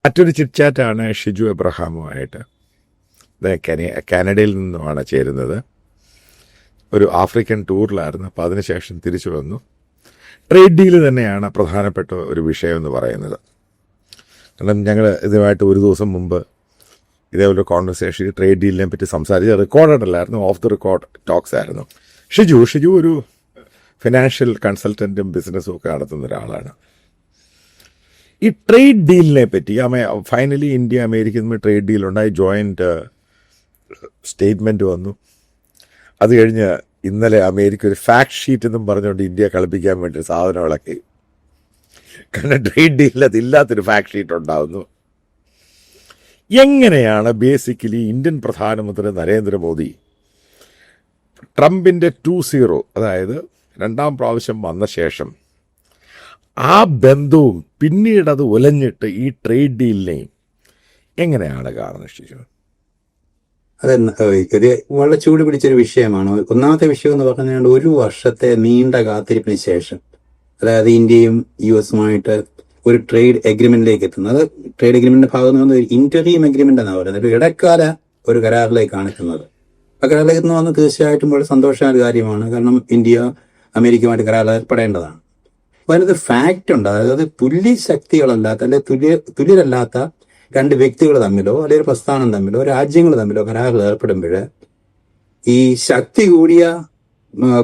മറ്റൊരു ചിറ്റ്ചാറ്റാണ് ഷിജു എബ്രഹാമുമായിട്ട്. കാനഡയിൽ നിന്നുമാണ് ചേരുന്നത്. ഒരു ആഫ്രിക്കൻ ടൂറിലായിരുന്നു. അപ്പോൾ അതിനുശേഷം തിരിച്ചു വന്നു. ട്രേഡ് ഡീല് തന്നെയാണ് പ്രധാനപ്പെട്ട ഒരു വിഷയം എന്ന് പറയുന്നത്. കാരണം ഞങ്ങൾ ഇതുമായിട്ട് ഒരു ദിവസം മുമ്പ് ഇതേപോലെ കോൺവെർസേഷൻ ട്രേഡ് ഡീലിനെ പറ്റി സംസാരിച്ച് റെക്കോർഡഡ് അല്ലായിരുന്നു, ഓഫ് ദി റെക്കോർഡ് ടോക്സ് ആയിരുന്നു. ഷിജു ഒരു ഫിനാൻഷ്യൽ കൺസൾട്ടൻറ്റും ബിസിനസ്സും ഒക്കെ നടത്തുന്ന ഒരാളാണ്. ഈ ട്രേഡ് ഡീലിനെ പറ്റി ഫൈനലി ഇന്ത്യ അമേരിക്ക തമ്മിൽ ട്രേഡ് ഡീലുണ്ടായി, ജോയിൻറ്റ് സ്റ്റേറ്റ്മെൻറ്റ് വന്നു. അത് കഴിഞ്ഞ് ഇന്നലെ അമേരിക്ക ഒരു ഫാക്ട് ഷീറ്റ് എന്നും പറഞ്ഞുകൊണ്ട് ഇന്ത്യ കളിപ്പിക്കാൻ വേണ്ടി സാധനങ്ങളൊക്കെ, കാരണം ട്രേഡ് ഡീലിൽ അതില്ലാത്തൊരു ഫാക്ട് ഷീറ്റ് ഉണ്ടാകുന്നു. എങ്ങനെയാണ് ബേസിക്കലി ഇന്ത്യൻ പ്രധാനമന്ത്രി നരേന്ദ്രമോദി ട്രംപിൻ്റെ 2-0, അതായത് രണ്ടാം പ്രാവശ്യം വന്ന ശേഷം ആ ബന്ധവും പിന്നീട് അത് ഉലഞ്ഞിട്ട് ഈ ട്രേഡ് ഡീലിനെയും എങ്ങനെയാണ് കാണുന്നത് ഷിജു? അതെ, ഇത് വളരെ ചൂട് പിടിച്ചൊരു വിഷയമാണ്. ഒന്നാമത്തെ വിഷയം എന്ന് പറഞ്ഞാൽ ഒരു വർഷത്തെ നീണ്ട കാത്തിരിപ്പിന് ശേഷം, അതായത് ഇന്ത്യയും US-ഉമായിട്ട് ഒരു ട്രേഡ് എഗ്രിമെന്റിലേക്ക് എത്തുന്നത്. അത് ട്രേഡ് എഗ്രിമെന്റിന്റെ ഭാഗത്ത് നിന്ന് ഒരു ഇന്റർവ്യൂം എഗ്രിമെന്റ് എന്നാണ് പറയുന്നത്. ഒരു ഇടക്കാല ഒരു കരാറിലേക്കാണ് എത്തുന്നത്. ആ കരാറിലേക്ക് എത്തുന്ന തീർച്ചയായിട്ടും വളരെ സന്തോഷമായ ഒരു കാര്യമാണ്. കാരണം ഇന്ത്യ അമേരിക്കയുമായിട്ട് കരാറിൽ ഏർപ്പെടേണ്ടതാണ്. അപ്പോൾ അതിനകത്ത് ഫാക്റ്റ് ഉണ്ട്. അതായത് തുല്യ ശക്തികളല്ലാത്ത അല്ലെങ്കിൽ തുല്യരല്ലാത്ത രണ്ട് വ്യക്തികൾ തമ്മിലോ അല്ലെങ്കിൽ പ്രസ്ഥാനം തമ്മിലോ രാജ്യങ്ങൾ തമ്മിലോ കരാറിൽ ഏർപ്പെടുമ്പോൾ ഈ ശക്തി കൂടിയ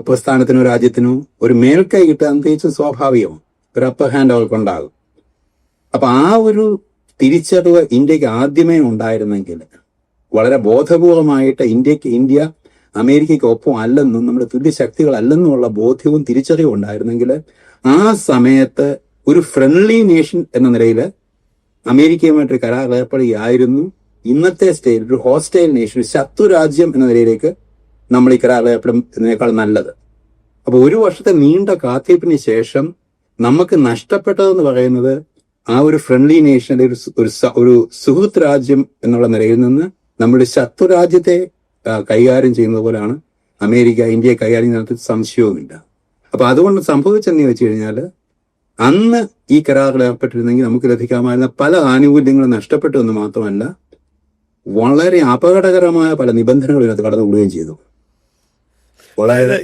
പ്രസ്ഥാനത്തിനോ രാജ്യത്തിനോ ഒരു മേൽക്കൈ കിട്ടാൻ തികച്ചും സ്വാഭാവികമാണ്. ഒരു അപ്പർ ഹാൻഡ് അവർക്കുണ്ടാകും. അപ്പൊ ആ ഒരു തിരിച്ചറിവ് ഇന്ത്യക്ക് ആദ്യമേ ഉണ്ടായിരുന്നെങ്കിൽ, വളരെ ബോധപൂർവമായിട്ട് ഇന്ത്യ അമേരിക്കയ്ക്ക് ഒപ്പം അല്ലെന്നും നമ്മുടെ തുല്യ ശക്തികളല്ലെന്നുമുള്ള ബോധ്യവും തിരിച്ചറിവും ഉണ്ടായിരുന്നെങ്കിൽ ആ സമയത്ത് ഒരു ഫ്രണ്ട്ലി നേഷൻ എന്ന നിലയിൽ അമേരിക്കയുമായിട്ട് കരാർ ഏർപ്പെടുകയായിരുന്നു ഇന്നത്തെ സ്റ്റേറ്റ് ഒരു ഹോസ്റ്റൈൽ നേഷൻ, ഒരു ശത്രു രാജ്യം എന്ന നിലയിലേക്ക് നമ്മൾ ഈ കരാർ ഏർപ്പെടുന്നതിനേക്കാൾ നല്ലത്. അപ്പൊ ഒരു വർഷത്തെ നീണ്ട കാത്തിരിപ്പിന് ശേഷം നമുക്ക് നഷ്ടപ്പെട്ടതെന്ന് പറയുന്നത് ആ ഒരു ഫ്രണ്ട്ലി നേഷൻ, ഒരു സുഹൃത്ത് രാജ്യം എന്നുള്ള നിലയിൽ നിന്ന് നമ്മുടെ ശത്രു രാജ്യത്തെ കൈകാര്യം ചെയ്യുന്നത് പോലെയാണ് അമേരിക്ക ഇന്ത്യയെ കൈകാര്യം ചെയ്യുന്നത്, സംശയവുമില്ല. അപ്പൊ അതുകൊണ്ട് സംഭവിച്ചെന്ന് വെച്ച് കഴിഞ്ഞാൽ അന്ന് ഈ കരാറിൽ ഏർപ്പെട്ടിരുന്നെങ്കിൽ നമുക്ക് ലഭിക്കാമായിരുന്ന പല ആനുകൂല്യങ്ങളും നഷ്ടപ്പെട്ടു എന്ന് മാത്രമല്ല, വളരെ അപകടകരമായ പല നിബന്ധനകളും ഇതിനകത്ത് കടന്നുകൂടുകയും ചെയ്തു.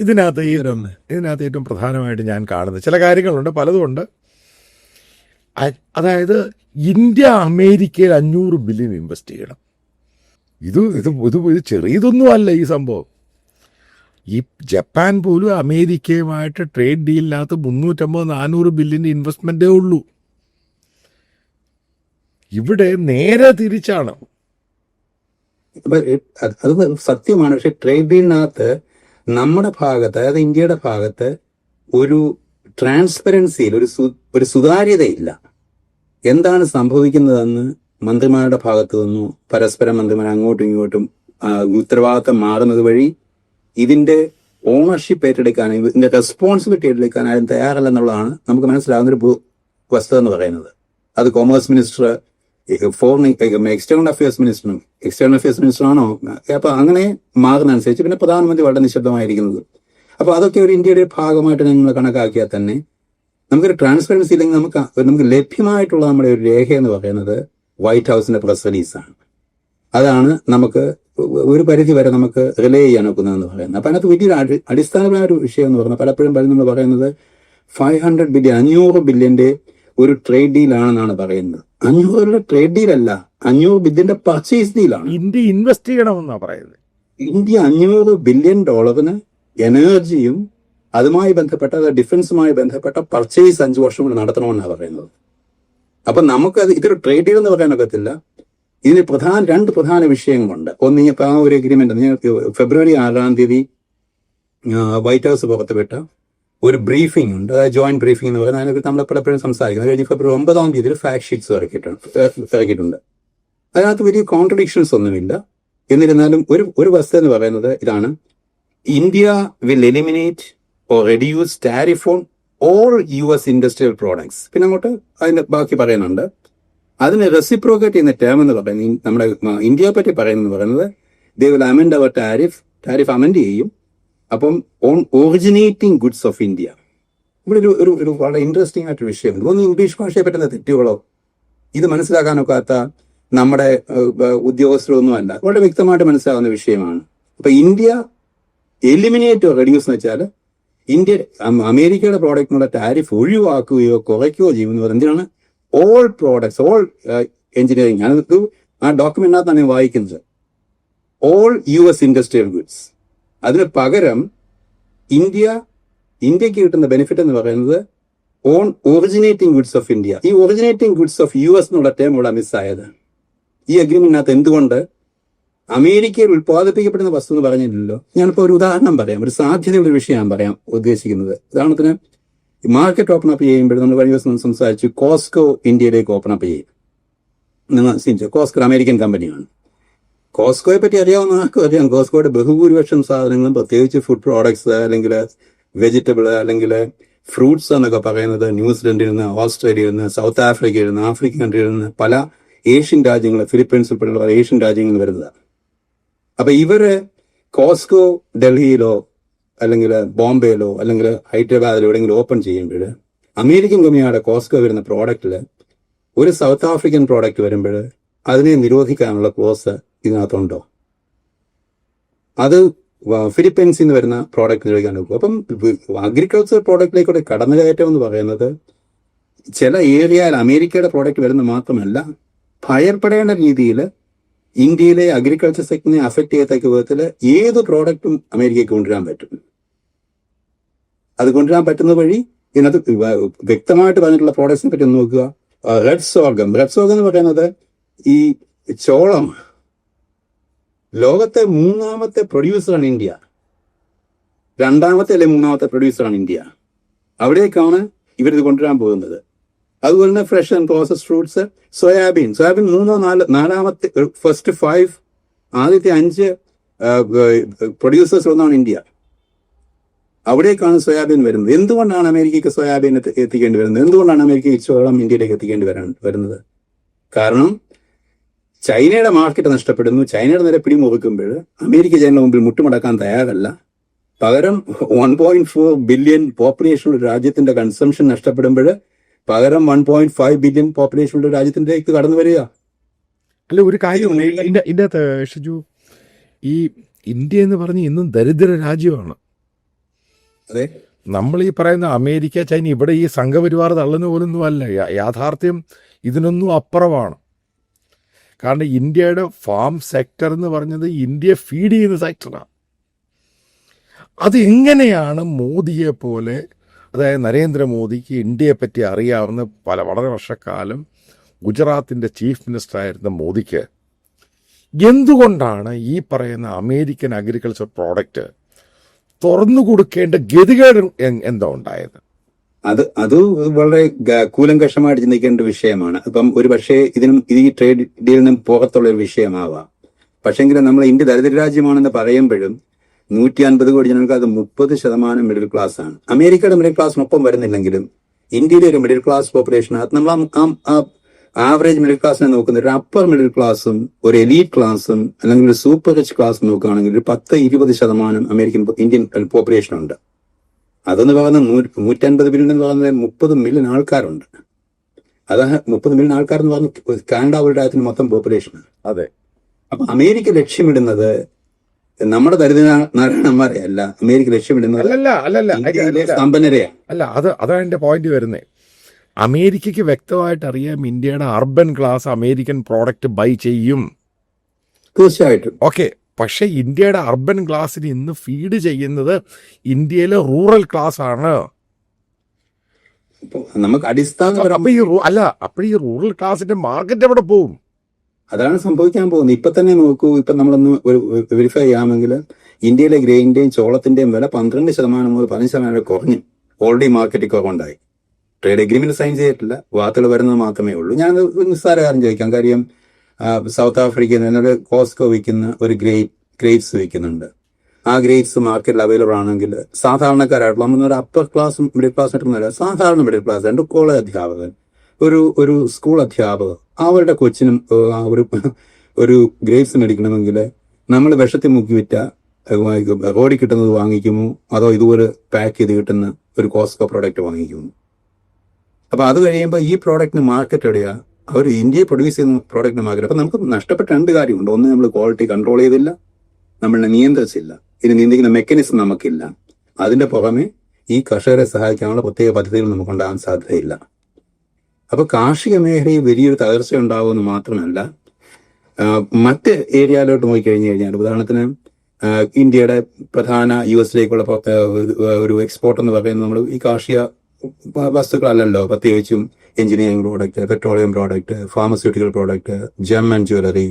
ഇതിനകത്ത് ഏറ്റവും പ്രധാനമായിട്ട് ഞാൻ കാണുന്നത് ചില കാര്യങ്ങളുണ്ട്, പലതുമുണ്ട്. അതായത് ഇന്ത്യ അമേരിക്കയിൽ 500 ബില്യൺ ഇൻവെസ്റ്റ് ചെയ്യണം. ഇത് ചെറിയതൊന്നും അല്ല ഈ സംഭവം. ഈ ജപ്പാൻ പോലും അമേരിക്കയുമായിട്ട് ട്രേഡ് ഡീലിനകത്ത് 350-400 ബില്യൺ ഇൻവെസ്റ്റ്മെന്റേ ഉള്ളൂ. ഇവിടെ നേരെ തിരിച്ചാണ്. അത് സത്യമാണ്. പക്ഷെ ട്രേഡ് ഡീലിനകത്ത് നമ്മുടെ ഭാഗത്ത്, അതായത് ഇന്ത്യയുടെ ഭാഗത്ത് ഒരു ട്രാൻസ്പെറൻസിയിൽ ഒരു സുതാര്യതയില്ല. എന്താണ് സംഭവിക്കുന്നതെന്ന് മന്ത്രിമാരുടെ ഭാഗത്തു നിന്നു പരസ്പരം മന്ത്രിമാർ അങ്ങോട്ടും ഇങ്ങോട്ടും ഉത്തരവാദിത്തം മാറുന്നത് വഴി ഇതിന്റെ ഓണർഷിപ്പ് ഏറ്റെടുക്കാനും ഇതിന്റെ റെസ്പോൺസിബിലിറ്റി ഏറ്റെടുക്കാൻ ആരും തയ്യാറല്ലെന്നുള്ളതാണ് നമുക്ക് മനസ്സിലാകുന്ന ഒരു വസ്തുത എന്ന് പറയുന്നത്. അത് കോമേഴ്സ് മിനിസ്റ്റർ, എക്സ്റ്റേണൽ അഫയേഴ്സ് മിനിസ്റ്ററാണോ, അപ്പൊ അങ്ങനെ മാറുന്നതനുസരിച്ച് പിന്നെ പ്രധാനമന്ത്രി വളരെ നിശബ്ദമായിരിക്കുന്നത്. അപ്പൊ അതൊക്കെ ഒരു ഇന്ത്യയുടെ ഭാഗമായിട്ട് ഞങ്ങൾ കണക്കാക്കിയാൽ തന്നെ നമുക്കൊരു ട്രാൻസ്പെറൻസി ഇല്ലെങ്കിൽ നമുക്ക് ലഭ്യമായിട്ടുള്ള നമ്മുടെ ഒരു രേഖ എന്ന് പറയുന്നത് വൈറ്റ് ഹൗസിന്റെ പ്രസ് റിലീസാണ്. അതാണ് നമുക്ക് ഒരു പരിധി വരെ നമുക്ക് റിലേ ചെയ്യാൻ ഒക്കുന്നതെന്ന് പറയുന്നത്. അപ്പൊ അതിനകത്ത് വലിയൊരു അടിസ്ഥാനമായ ഒരു വിഷയം എന്ന് പറഞ്ഞാൽ പലപ്പോഴും നമ്മൾ പറയുന്നത് 500 ബില്യന്റെ ഒരു ട്രേഡ് ഡീലാണെന്നാണ് പറയുന്നത്. 500 ട്രേഡ് ഡീലല്ല, 500 ബില്യന്റെ പർച്ചേസ് ഡീലാണ്. ഇന്ത്യ ഇൻവെസ്റ്റ് ചെയ്യണമെന്നാണ് പറയുന്നത്. ഇന്ത്യ $500 ബില്യൺ എനർജിയും അതുമായി ബന്ധപ്പെട്ട ഡിഫൻസുമായി ബന്ധപ്പെട്ട പർച്ചേസ് 5 വർഷം കൊണ്ട് നടത്തണമെന്നാണ് പറയുന്നത്. അപ്പൊ നമുക്കത് ഇതൊരു ട്രേഡ് ഡീൽ എന്ന് പറയാനൊക്കത്തില്ല. ഇതിന് രണ്ട് പ്രധാന വിഷയങ്ങളുണ്ട്. ഒന്ന്, ഇപ്പൊ ആ ഒരു എഗ്രിമെന്റ് ഫെബ്രുവരി 6-ാം തീയതി വൈറ്റ് ഹൗസ് പുറത്തുവിട്ട ഒരു ബ്രീഫിംഗ് ഉണ്ട്, അതായത് ജോയിന്റ് ബ്രീഫിംഗ് എന്ന് പറയുന്നത്. അതിനെക്കുറിച്ച് നമ്മൾ പലപ്പോഴും സംസാരിക്കുന്നത്. കഴിഞ്ഞ് ഫെബ്രുവരി 9-ാം തീയതി ഫാക്ട് ഷീറ്റ്സ് ഇറക്കിയിട്ടുണ്ട്. അതിനകത്ത് വലിയ കോൺട്രഡിക്ഷൻസ് ഒന്നുമില്ല. എന്നിരുന്നാലും ഒരു വസ്തുത എന്ന് പറയുന്നത് ഇതാണ്: India will eliminate or reduce tariff on all US industrial products. പിന്നെ അങ്ങോട്ട് അതിന്റെ ബാക്കി പറയുന്നുണ്ട്. അതിന് റെസിപ്രോക്കേറ്റ് ചെയ്യുന്ന ടേം എന്ന് പറയുന്നത്, നമ്മുടെ ഇന്ത്യയെ പറ്റി പറയുന്നത് ദേ വിൽ അമെൻഡ് അവർ ടാരിഫ് അമെൻഡ് ചെയ്യും. അപ്പം on originating goods of India. ഇവിടെ ഒരു വളരെ ഇൻട്രസ്റ്റിംഗ് ആയിട്ടൊരു വിഷയമുണ്ട്. ഒന്ന്, ഇംഗ്ലീഷ് ഭാഷയെ പറ്റുന്ന തെറ്റുകളോ ഇത് മനസ്സിലാക്കാനൊക്കാത്ത നമ്മുടെ ഉദ്യോഗസ്ഥരൊന്നുമല്ല, വളരെ വ്യക്തമായിട്ട് മനസ്സിലാവുന്ന വിഷയമാണ്. അപ്പൊ ഇന്ത്യ എലിമിനേറ്റ് റെഡ്യൂസ് എന്ന് വെച്ചാൽ ഇന്ത്യ അമേരിക്കയുടെ പ്രോഡക്റ്റിനുള്ള ടാരിഫ് ഒഴിവാക്കുകയോ കുറയ്ക്കുകയോ ചെയ്യുമെന്ന് എന്തിനാണ്? All products, all engineering. ഞാനത് ആ ഡോക്യുമെന്റിനകത്താണ് ഞാൻ വായിക്കുന്നത്. All US industrial goods. അതിന് പകരം ഇന്ത്യക്ക് കിട്ടുന്ന ബെനിഫിറ്റ് എന്ന് പറയുന്നത് on originating goods of India. ഈ ഒറിജിനേറ്റിംഗ് ഗുഡ്സ് ഓഫ് US എന്നുള്ള ടേം ഇവിടെ മിസ്സായത്. ഈ അഗ്രിമെന്റിനകത്ത് എന്തുകൊണ്ട് അമേരിക്കയിൽ ഉത്പാദിപ്പിക്കപ്പെടുന്ന വസ്തു എന്ന് പറഞ്ഞില്ലല്ലോ? ഞാനിപ്പോൾ ഒരു ഉദാഹരണം പറയാം, ഒരു സാധ്യതയുള്ള ഒരു വിഷയം ഞാൻ പറയാം ഉദ്ദേശിക്കുന്നത്. ഉദാഹരണത്തിന് മാർക്കറ്റ് ഓപ്പൺ അപ്പ് ചെയ്യുമ്പോൾ നമ്മൾ കഴിഞ്ഞ ദിവസം സംസാരിച്ചു, കോസ്കോ ഇന്ത്യയിലേക്ക് ഓപ്പൺ അപ്പ് ചെയ്യും. നിങ്ങൾ കോസ്കോ അമേരിക്കൻ കമ്പനിയാണ്. കോസ്കോയെ പറ്റി അറിയാവുന്ന ആർക്കും അറിയാം. കോസ്കോയുടെ ബഹുഭൂരിപക്ഷം സാധനങ്ങളും, പ്രത്യേകിച്ച് ഫുഡ് പ്രോഡക്ട്സ് അല്ലെങ്കിൽ വെജിറ്റബിൾ അല്ലെങ്കിൽ ഫ്രൂട്ട്സ് എന്നൊക്കെ പറയുന്നത് ന്യൂസിലൻഡിൽ നിന്ന്, ഓസ്ട്രേലിയയിൽ നിന്ന്, സൗത്ത് ആഫ്രിക്കയിൽ നിന്ന്, ആഫ്രിക്കൻ കൺട്രിയിൽ നിന്ന്, പല ഏഷ്യൻ രാജ്യങ്ങൾ, ഫിലിപ്പീൻസ് ഉൾപ്പെടെയുള്ള ഏഷ്യൻ രാജ്യങ്ങളിൽ നിന്ന് വരുന്നതാണ്. അപ്പൊ ഇവര് കോസ്കോ ഡൽഹിയിലോ അല്ലെങ്കിൽ ബോംബെയിലോ അല്ലെങ്കിൽ ഹൈദരാബാദിലോ എവിടെയെങ്കിലും ഓപ്പൺ ചെയ്യുമ്പോൾ അമേരിക്കൻ കമ്പനിയുടെ കോസ്കോ വരുന്ന പ്രോഡക്റ്റില് ഒരു സൗത്ത് ആഫ്രിക്കൻ പ്രോഡക്റ്റ് വരുമ്പോൾ അതിനെ നിരോധിക്കാനുള്ള ക്ലോസ് ഇതിനകത്തുണ്ടോ? അത് ഫിലിപ്പീൻസിൽ നിന്ന് വരുന്ന പ്രോഡക്റ്റ് നിരോധിക്കാൻ നോക്കും. അപ്പം അഗ്രികൾച്ചർ പ്രോഡക്റ്റിലേക്കൂടെ കടന്നുകയറ്റം എന്ന് പറയുന്നത് ചില ഏരിയയിൽ അമേരിക്കയുടെ പ്രോഡക്റ്റ് വരുന്നത് മാത്രമല്ല, ഭയപ്പെടേണ്ട രീതിയിൽ ഇന്ത്യയിലെ അഗ്രികൾച്ചർ സെക്ടറിനെ അഫക്ട് ചെയ്യത്തക്ക വിധത്തിൽ ഏത് പ്രോഡക്റ്റും അമേരിക്കയ്ക്ക് കൊണ്ടുവരാൻ പറ്റും. അത് കൊണ്ടുവരാൻ പറ്റുന്ന വഴി ഇതിനകത്ത് വ്യക്തമായിട്ട് പറഞ്ഞിട്ടുള്ള പ്രോഡക്ട്സിനെ പറ്റി ഒന്ന് നോക്കുക. റെഡ് സോർഗം എന്ന് പറയുന്നത് ഈ ചോളം ലോകത്തെ 3ാമത്തെ പ്രൊഡ്യൂസറാണ് ഇന്ത്യ. 2ാമത്തെ അല്ലെങ്കിൽ 3ാമത്തെ പ്രൊഡ്യൂസറാണ് ഇന്ത്യ. അവിടേക്കാണ് ഇവരിത് കൊണ്ടുവരാൻ പോകുന്നത്. അതുപോലെ തന്നെ fresh and processed fruits, soyabean 4ാമത്തെ ഫസ്റ്റ് 5 ആദ്യത്തെ 5 പ്രൊഡ്യൂസേഴ്സ് ഒന്നാണ് ഇന്ത്യ. അവിടേക്കാണ് സോയാബീൻ വരുന്നത്. എന്തുകൊണ്ടാണ് അമേരിക്കയ്ക്ക് സോയാബീൻ എത്തിക്കേണ്ടി വരുന്നത്? എന്തുകൊണ്ടാണ് അമേരിക്കയ്ക്ക് ചോളം ഇന്ത്യയിലേക്ക് എത്തിക്കേണ്ടി വരുന്നത്? കാരണം ചൈനയുടെ മാർക്കറ്റ് നഷ്ടപ്പെടുന്നു. ചൈനയുടെ നേരെ പിടിമുറുക്കുമ്പോൾ അമേരിക്ക ചൈനയുടെ മുമ്പിൽ മുട്ടുമടക്കാൻ തയ്യാറല്ല. പകരം 1.4 ബില്യൺ പോപ്പുലേഷനുള്ള രാജ്യത്തിന്റെ കൺസംഷൻ നഷ്ടപ്പെടുമ്പോൾ പകരം 1.5 ബില്യൺ പോപ്പുലേഷനുള്ള രാജ്യത്തിലേക്ക് കടന്നു വരിക. അല്ല, ഒരു കാര്യം ഇതിൻ്റെ അകത്ത് ഷിജു, ഈ ഇന്ത്യ എന്ന് പറഞ്ഞ് ഇന്നും ദരിദ്ര രാജ്യമാണ്. അതെ, നമ്മൾ ഈ പറയുന്ന അമേരിക്ക, ചൈന, ഇവിടെ ഈ സംഘപരിവാർ തള്ളുന്ന പോലൊന്നും അല്ല. യാഥാർത്ഥ്യം ഇതിനൊന്നും അപ്പുറമാണ്. കാരണം ഇന്ത്യയുടെ ഫാം സെക്ടർ എന്ന് പറഞ്ഞത് ഇന്ത്യയെ ഫീഡ് ചെയ്യുന്ന സെക്ടറാണ്. അത് എങ്ങനെയാണ് മോദിയെ പോലെ, അതായത് നരേന്ദ്രമോദിക്ക് ഇന്ത്യയെപ്പറ്റി അറിയാവുന്ന വളരെ വർഷക്കാലം ഗുജറാത്തിൻ്റെ ചീഫ് മിനിസ്റ്ററായിരുന്ന മോദിക്ക് എന്തുകൊണ്ടാണ് ഈ പറയുന്ന അമേരിക്കൻ അഗ്രികൾച്ചർ പ്രോഡക്റ്റ് തുറന്നു കൊടുക്കേണ്ട ഗതികേട് എന്താ ഉണ്ടായത്? അത് വളരെ കൂലങ്കഷമായിട്ട് ചിന്തിക്കേണ്ട വിഷയമാണ്. അപ്പം ഒരു പക്ഷേ ഈ ട്രേഡ് ഡീലിനും പുറത്തുള്ള ഒരു വിഷയമാവാം. പക്ഷെങ്കിൽ നമ്മൾ ഇന്ത്യ ദരിദ്ര രാജ്യമാണെന്ന് പറയുമ്പോഴും 150 കോടി ജനങ്ങൾക്ക് അത് 30% മിഡിൽ ക്ലാസ് ആണ്. അമേരിക്കയുടെ മിഡിൽ ക്ലാസ്സിനൊപ്പം വരുന്നില്ലെങ്കിലും ഇന്ത്യയിലെ ഒരു മിഡിൽ ക്ലാസ് പോപ്പുലേഷനകത്ത് നമ്മൾ ആവറേജ് മിഡിൽ ക്ലാസ്സിനെ നോക്കുന്ന ഒരു അപ്പർ മിഡിൽ ക്ലാസ്സും ഒരു എലീറ്റ് ക്ലാസ്സും അല്ലെങ്കിൽ ഒരു സൂപ്പർ റിച്ച് ക്ലാസ്സും നോക്കുകയാണെങ്കിൽ ഒരു 10-20% ഇന്ത്യൻ പോപ്പുലേഷൻ ഉണ്ട്. അതെന്ന് പറയുന്നത് 150 ബില്യൺ എന്ന് പറയുന്നത് 30 മില്യൺ ആൾക്കാരുണ്ട്. അത് 30 മില്യൺ ആൾക്കാർ എന്ന് പറഞ്ഞ കാനഡ ഒരു രാജ്യത്തിന് മൊത്തം പോപ്പുലേഷൻ. അതെ. അപ്പൊ അമേരിക്ക ലക്ഷ്യമിടുന്നത് നമ്മുടെ ദരിദ്രനാരായണന്മാരെ അല്ല, അമേരിക്ക ലക്ഷ്യമിടുന്നത് സമ്പന്നരെയാണ്. അല്ല, അതാണ് എന്റെ പോയിന്റ് വരുന്നത്. അമേരിക്കയ്ക്ക് വ്യക്തമായിട്ട് അറിയാം ഇന്ത്യയുടെ urban class American product buy ചെയ്യും, തീർച്ചയായിട്ടും. ഓക്കെ. പക്ഷെ ഇന്ത്യയുടെ അർബൻ ക്ലാസ്സിന് ഇന്ന് ഫീഡ് ചെയ്യുന്നത് ഇന്ത്യയിലെ റൂറൽ ക്ലാസ് ആണ്. നമുക്ക് അടിസ്ഥാന അപ്പൊ ഈ റൂറൽ ക്ലാസിന്റെ മാർക്കറ്റ് എവിടെ പോകും? അതാണ് സംഭവിക്കാൻ പോകുന്നത്. ഇപ്പൊ തന്നെ നോക്കൂ, ഇപ്പൊ നമ്മളൊന്ന് വെരിഫൈ ചെയ്യാമെങ്കിൽ ഇന്ത്യയിലെ ഗ്രെയിന്റെയും ചോളത്തിന്റെയും വില 12% മുതൽ 15% കുറഞ്ഞു. ഓൾറെഡി മാർക്കറ്റിൽ കുറവുണ്ടായി. ട്രേഡ് എഗ്രിമെന്റ് സൈൻ ചെയ്തിട്ടില്ല, വാർത്തകൾ വരുന്നത് മാത്രമേ ഉള്ളൂ. ഞാൻ നിസ്സാര കാര്യം ചോദിക്കാം. കാര്യം സൗത്ത് ആഫ്രിക്കയിൽ നിന്ന് കോസ്കോ വിൽക്കുന്ന ഒരു ഗ്രേപ്സ് വിൽക്കുന്നുണ്ട്. ആ ഗ്രേപ്സ് മാർക്കറ്റിൽ അവൈലബിൾ ആണെങ്കിൽ സാധാരണക്കാരായിട്ടുള്ള നമ്മളൊരു അപ്പർ ക്ലാസ് മിഡിൽ ക്ലാസ് ആയിട്ടൊന്നുമല്ല, സാധാരണ മിഡിൽ ക്ലാസ്, 2 കോളേജ് അധ്യാപകൻ, ഒരു സ്കൂൾ അധ്യാപകർ, അവരുടെ കൊച്ചിനും ഒരു ഗ്രേപ്സ് മേടിക്കണമെങ്കിൽ നമ്മൾ വിഷത്തിൽ മുക്കി വിറ്റ റോഡിൽ കിട്ടുന്നത് വാങ്ങിക്കുമോ അതോ ഇതുപോലെ പാക്ക് ചെയ്ത് കിട്ടുന്ന ഒരു കോസ്കോ പ്രോഡക്റ്റ് വാങ്ങിക്കുമോ? അപ്പൊ അത് കഴിയുമ്പോൾ ഈ പ്രോഡക്റ്റിന് മാർക്കറ്റ് എവിടെയാ? അവർ ഇന്ത്യയിൽ പ്രൊഡ്യൂസ് ചെയ്യുന്ന പ്രോഡക്റ്റിന് മാർക്കറ്റ്. അപ്പം നമുക്ക് നഷ്ടപ്പെട്ട രണ്ട് കാര്യമുണ്ട്. ഒന്ന്, നമ്മൾ ക്വാളിറ്റി കൺട്രോൾ ചെയ്തില്ല, നമ്മളെ നിയന്ത്രിച്ചില്ല, ഇത് നിയന്ത്രിക്കുന്ന മെക്കാനിസം നമുക്കില്ല. അതിന്റെ പുറമെ ഈ കർഷകരെ സഹായിക്കാനുള്ള പ്രത്യേക പദ്ധതികൾ നമുക്കുണ്ടാകാൻ സാധ്യതയില്ല. അപ്പൊ കാർഷിക മേഖലയിൽ വലിയൊരു തകർച്ച ഉണ്ടാകുമെന്ന് മാത്രമല്ല, മറ്റ് ഏരിയയിലോട്ട് നോക്കിക്കഴിഞ്ഞു കഴിഞ്ഞാൽ, ഉദാഹരണത്തിന് ഇന്ത്യയുടെ പ്രധാന US-ലേക്കുള്ള ഒരു എക്സ്പോർട്ട് എന്ന് പറയുന്നത് നമ്മൾ ഈ കാർഷിക വസ്തുക്കളല്ലല്ലോ, പ്രത്യേകിച്ചും engineering product, petroleum product, pharmaceutical product, gem and jewellery,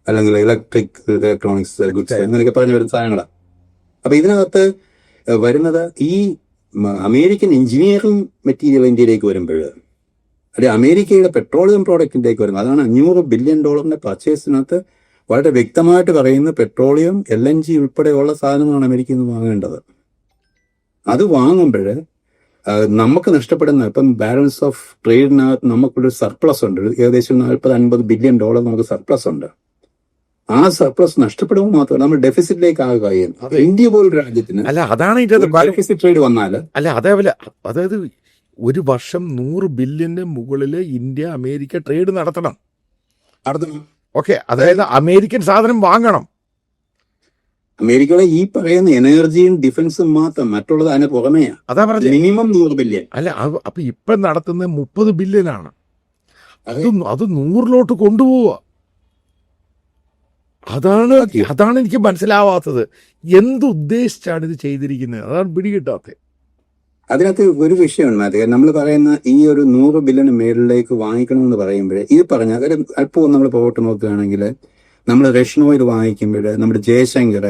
അല്ലെങ്കിൽ ഇലക്ട്രോണിക്സ് ഗുഡ്സ് എന്നൊക്കെ പറഞ്ഞു വരുന്ന സാധനങ്ങളാണ്. അപ്പൊ ഇതിനകത്ത് വരുന്നത് ഈ അമേരിക്കൻ എഞ്ചിനീയറിംഗ് മെറ്റീരിയൽ ഇന്ത്യയിലേക്ക് വരുമ്പോൾ, അല്ലെ അമേരിക്കയുടെ പെട്രോളിയം പ്രോഡക്റ്റിലേക്ക് വരുന്നത്, അതാണ് $500 ബില്യൺ പർച്ചേസിനകത്ത് വളരെ വ്യക്തമായിട്ട് പറയുന്നത്. പെട്രോളിയം, LNG ഉൾപ്പെടെയുള്ള സാധനങ്ങളാണ് അമേരിക്കയിൽ നിന്ന് വാങ്ങേണ്ടത്. അത് വാങ്ങുമ്പോൾ നമുക്ക് നഷ്ടപ്പെടുന്ന, ഇപ്പം ബാലൻസ് ഓഫ് ട്രേഡിനകത്ത് നമുക്കൊരു സർപ്ലസ് ഉണ്ട്, ഏകദേശം $40-50 ബില്യൺ നമുക്ക് സർപ്ലസ് ഉണ്ട്. ആ സർപ്ലസ് നഷ്ടപ്പെടുമ്പോൾ മാത്രമല്ല നമ്മൾ ഡെഫിസിറ്റിലേക്ക് ആകുകയും, ഇന്ത്യ പോലൊരു രാജ്യത്തിന് അല്ല, അതാണ് ഡെഫിസിറ്റ് ട്രേഡ് വന്നാൽ, അല്ല അതേപോലെ, അതായത് ഒരു വർഷം 100 ബില്യന് മുകളിൽ ഇന്ത്യ അമേരിക്ക ട്രേഡ് നടത്തണം. ഓക്കെ, അതായത് അമേരിക്കൻ സാധനം വാങ്ങണം. അമേരിക്കയുടെ ഈ പറയുന്ന എനർജിയും ഡിഫൻസും മാത്രം, മറ്റുള്ളത് അതിന് പുറമെയാണ്. അതാ പറഞ്ഞത്, മിനിമം 100 ബില്യൺ. അല്ല അപ്പൊ ഇപ്പൊ നടത്തുന്നത് 30 ബില്യനാണ്. അത് 100-ലോട്ട് കൊണ്ടുപോവുക. അതാണ് എനിക്ക് മനസ്സിലാവാത്തത്. എന്തുദ്ദേശിച്ചാണ് ഇത് ചെയ്തിരിക്കുന്നത്? അതാണ് പിടികിട്ടാത്തത്. അതിനകത്ത് ഒരു വിഷയമുണ്ട്. നമ്മൾ പറയുന്ന ഈ ഒരു 100 ബില്യൺ മേളിലേക്ക് വാങ്ങിക്കണമെന്ന് പറയുമ്പോൾ, ഇത് പറഞ്ഞാൽ അല്പം നമ്മൾ പോയിട്ട് നോക്കുകയാണെങ്കിൽ, നമ്മൾ റഷ്യൻ ഓയിൽ വാങ്ങിക്കുമ്പോൾ നമ്മുടെ ജയശങ്കർ,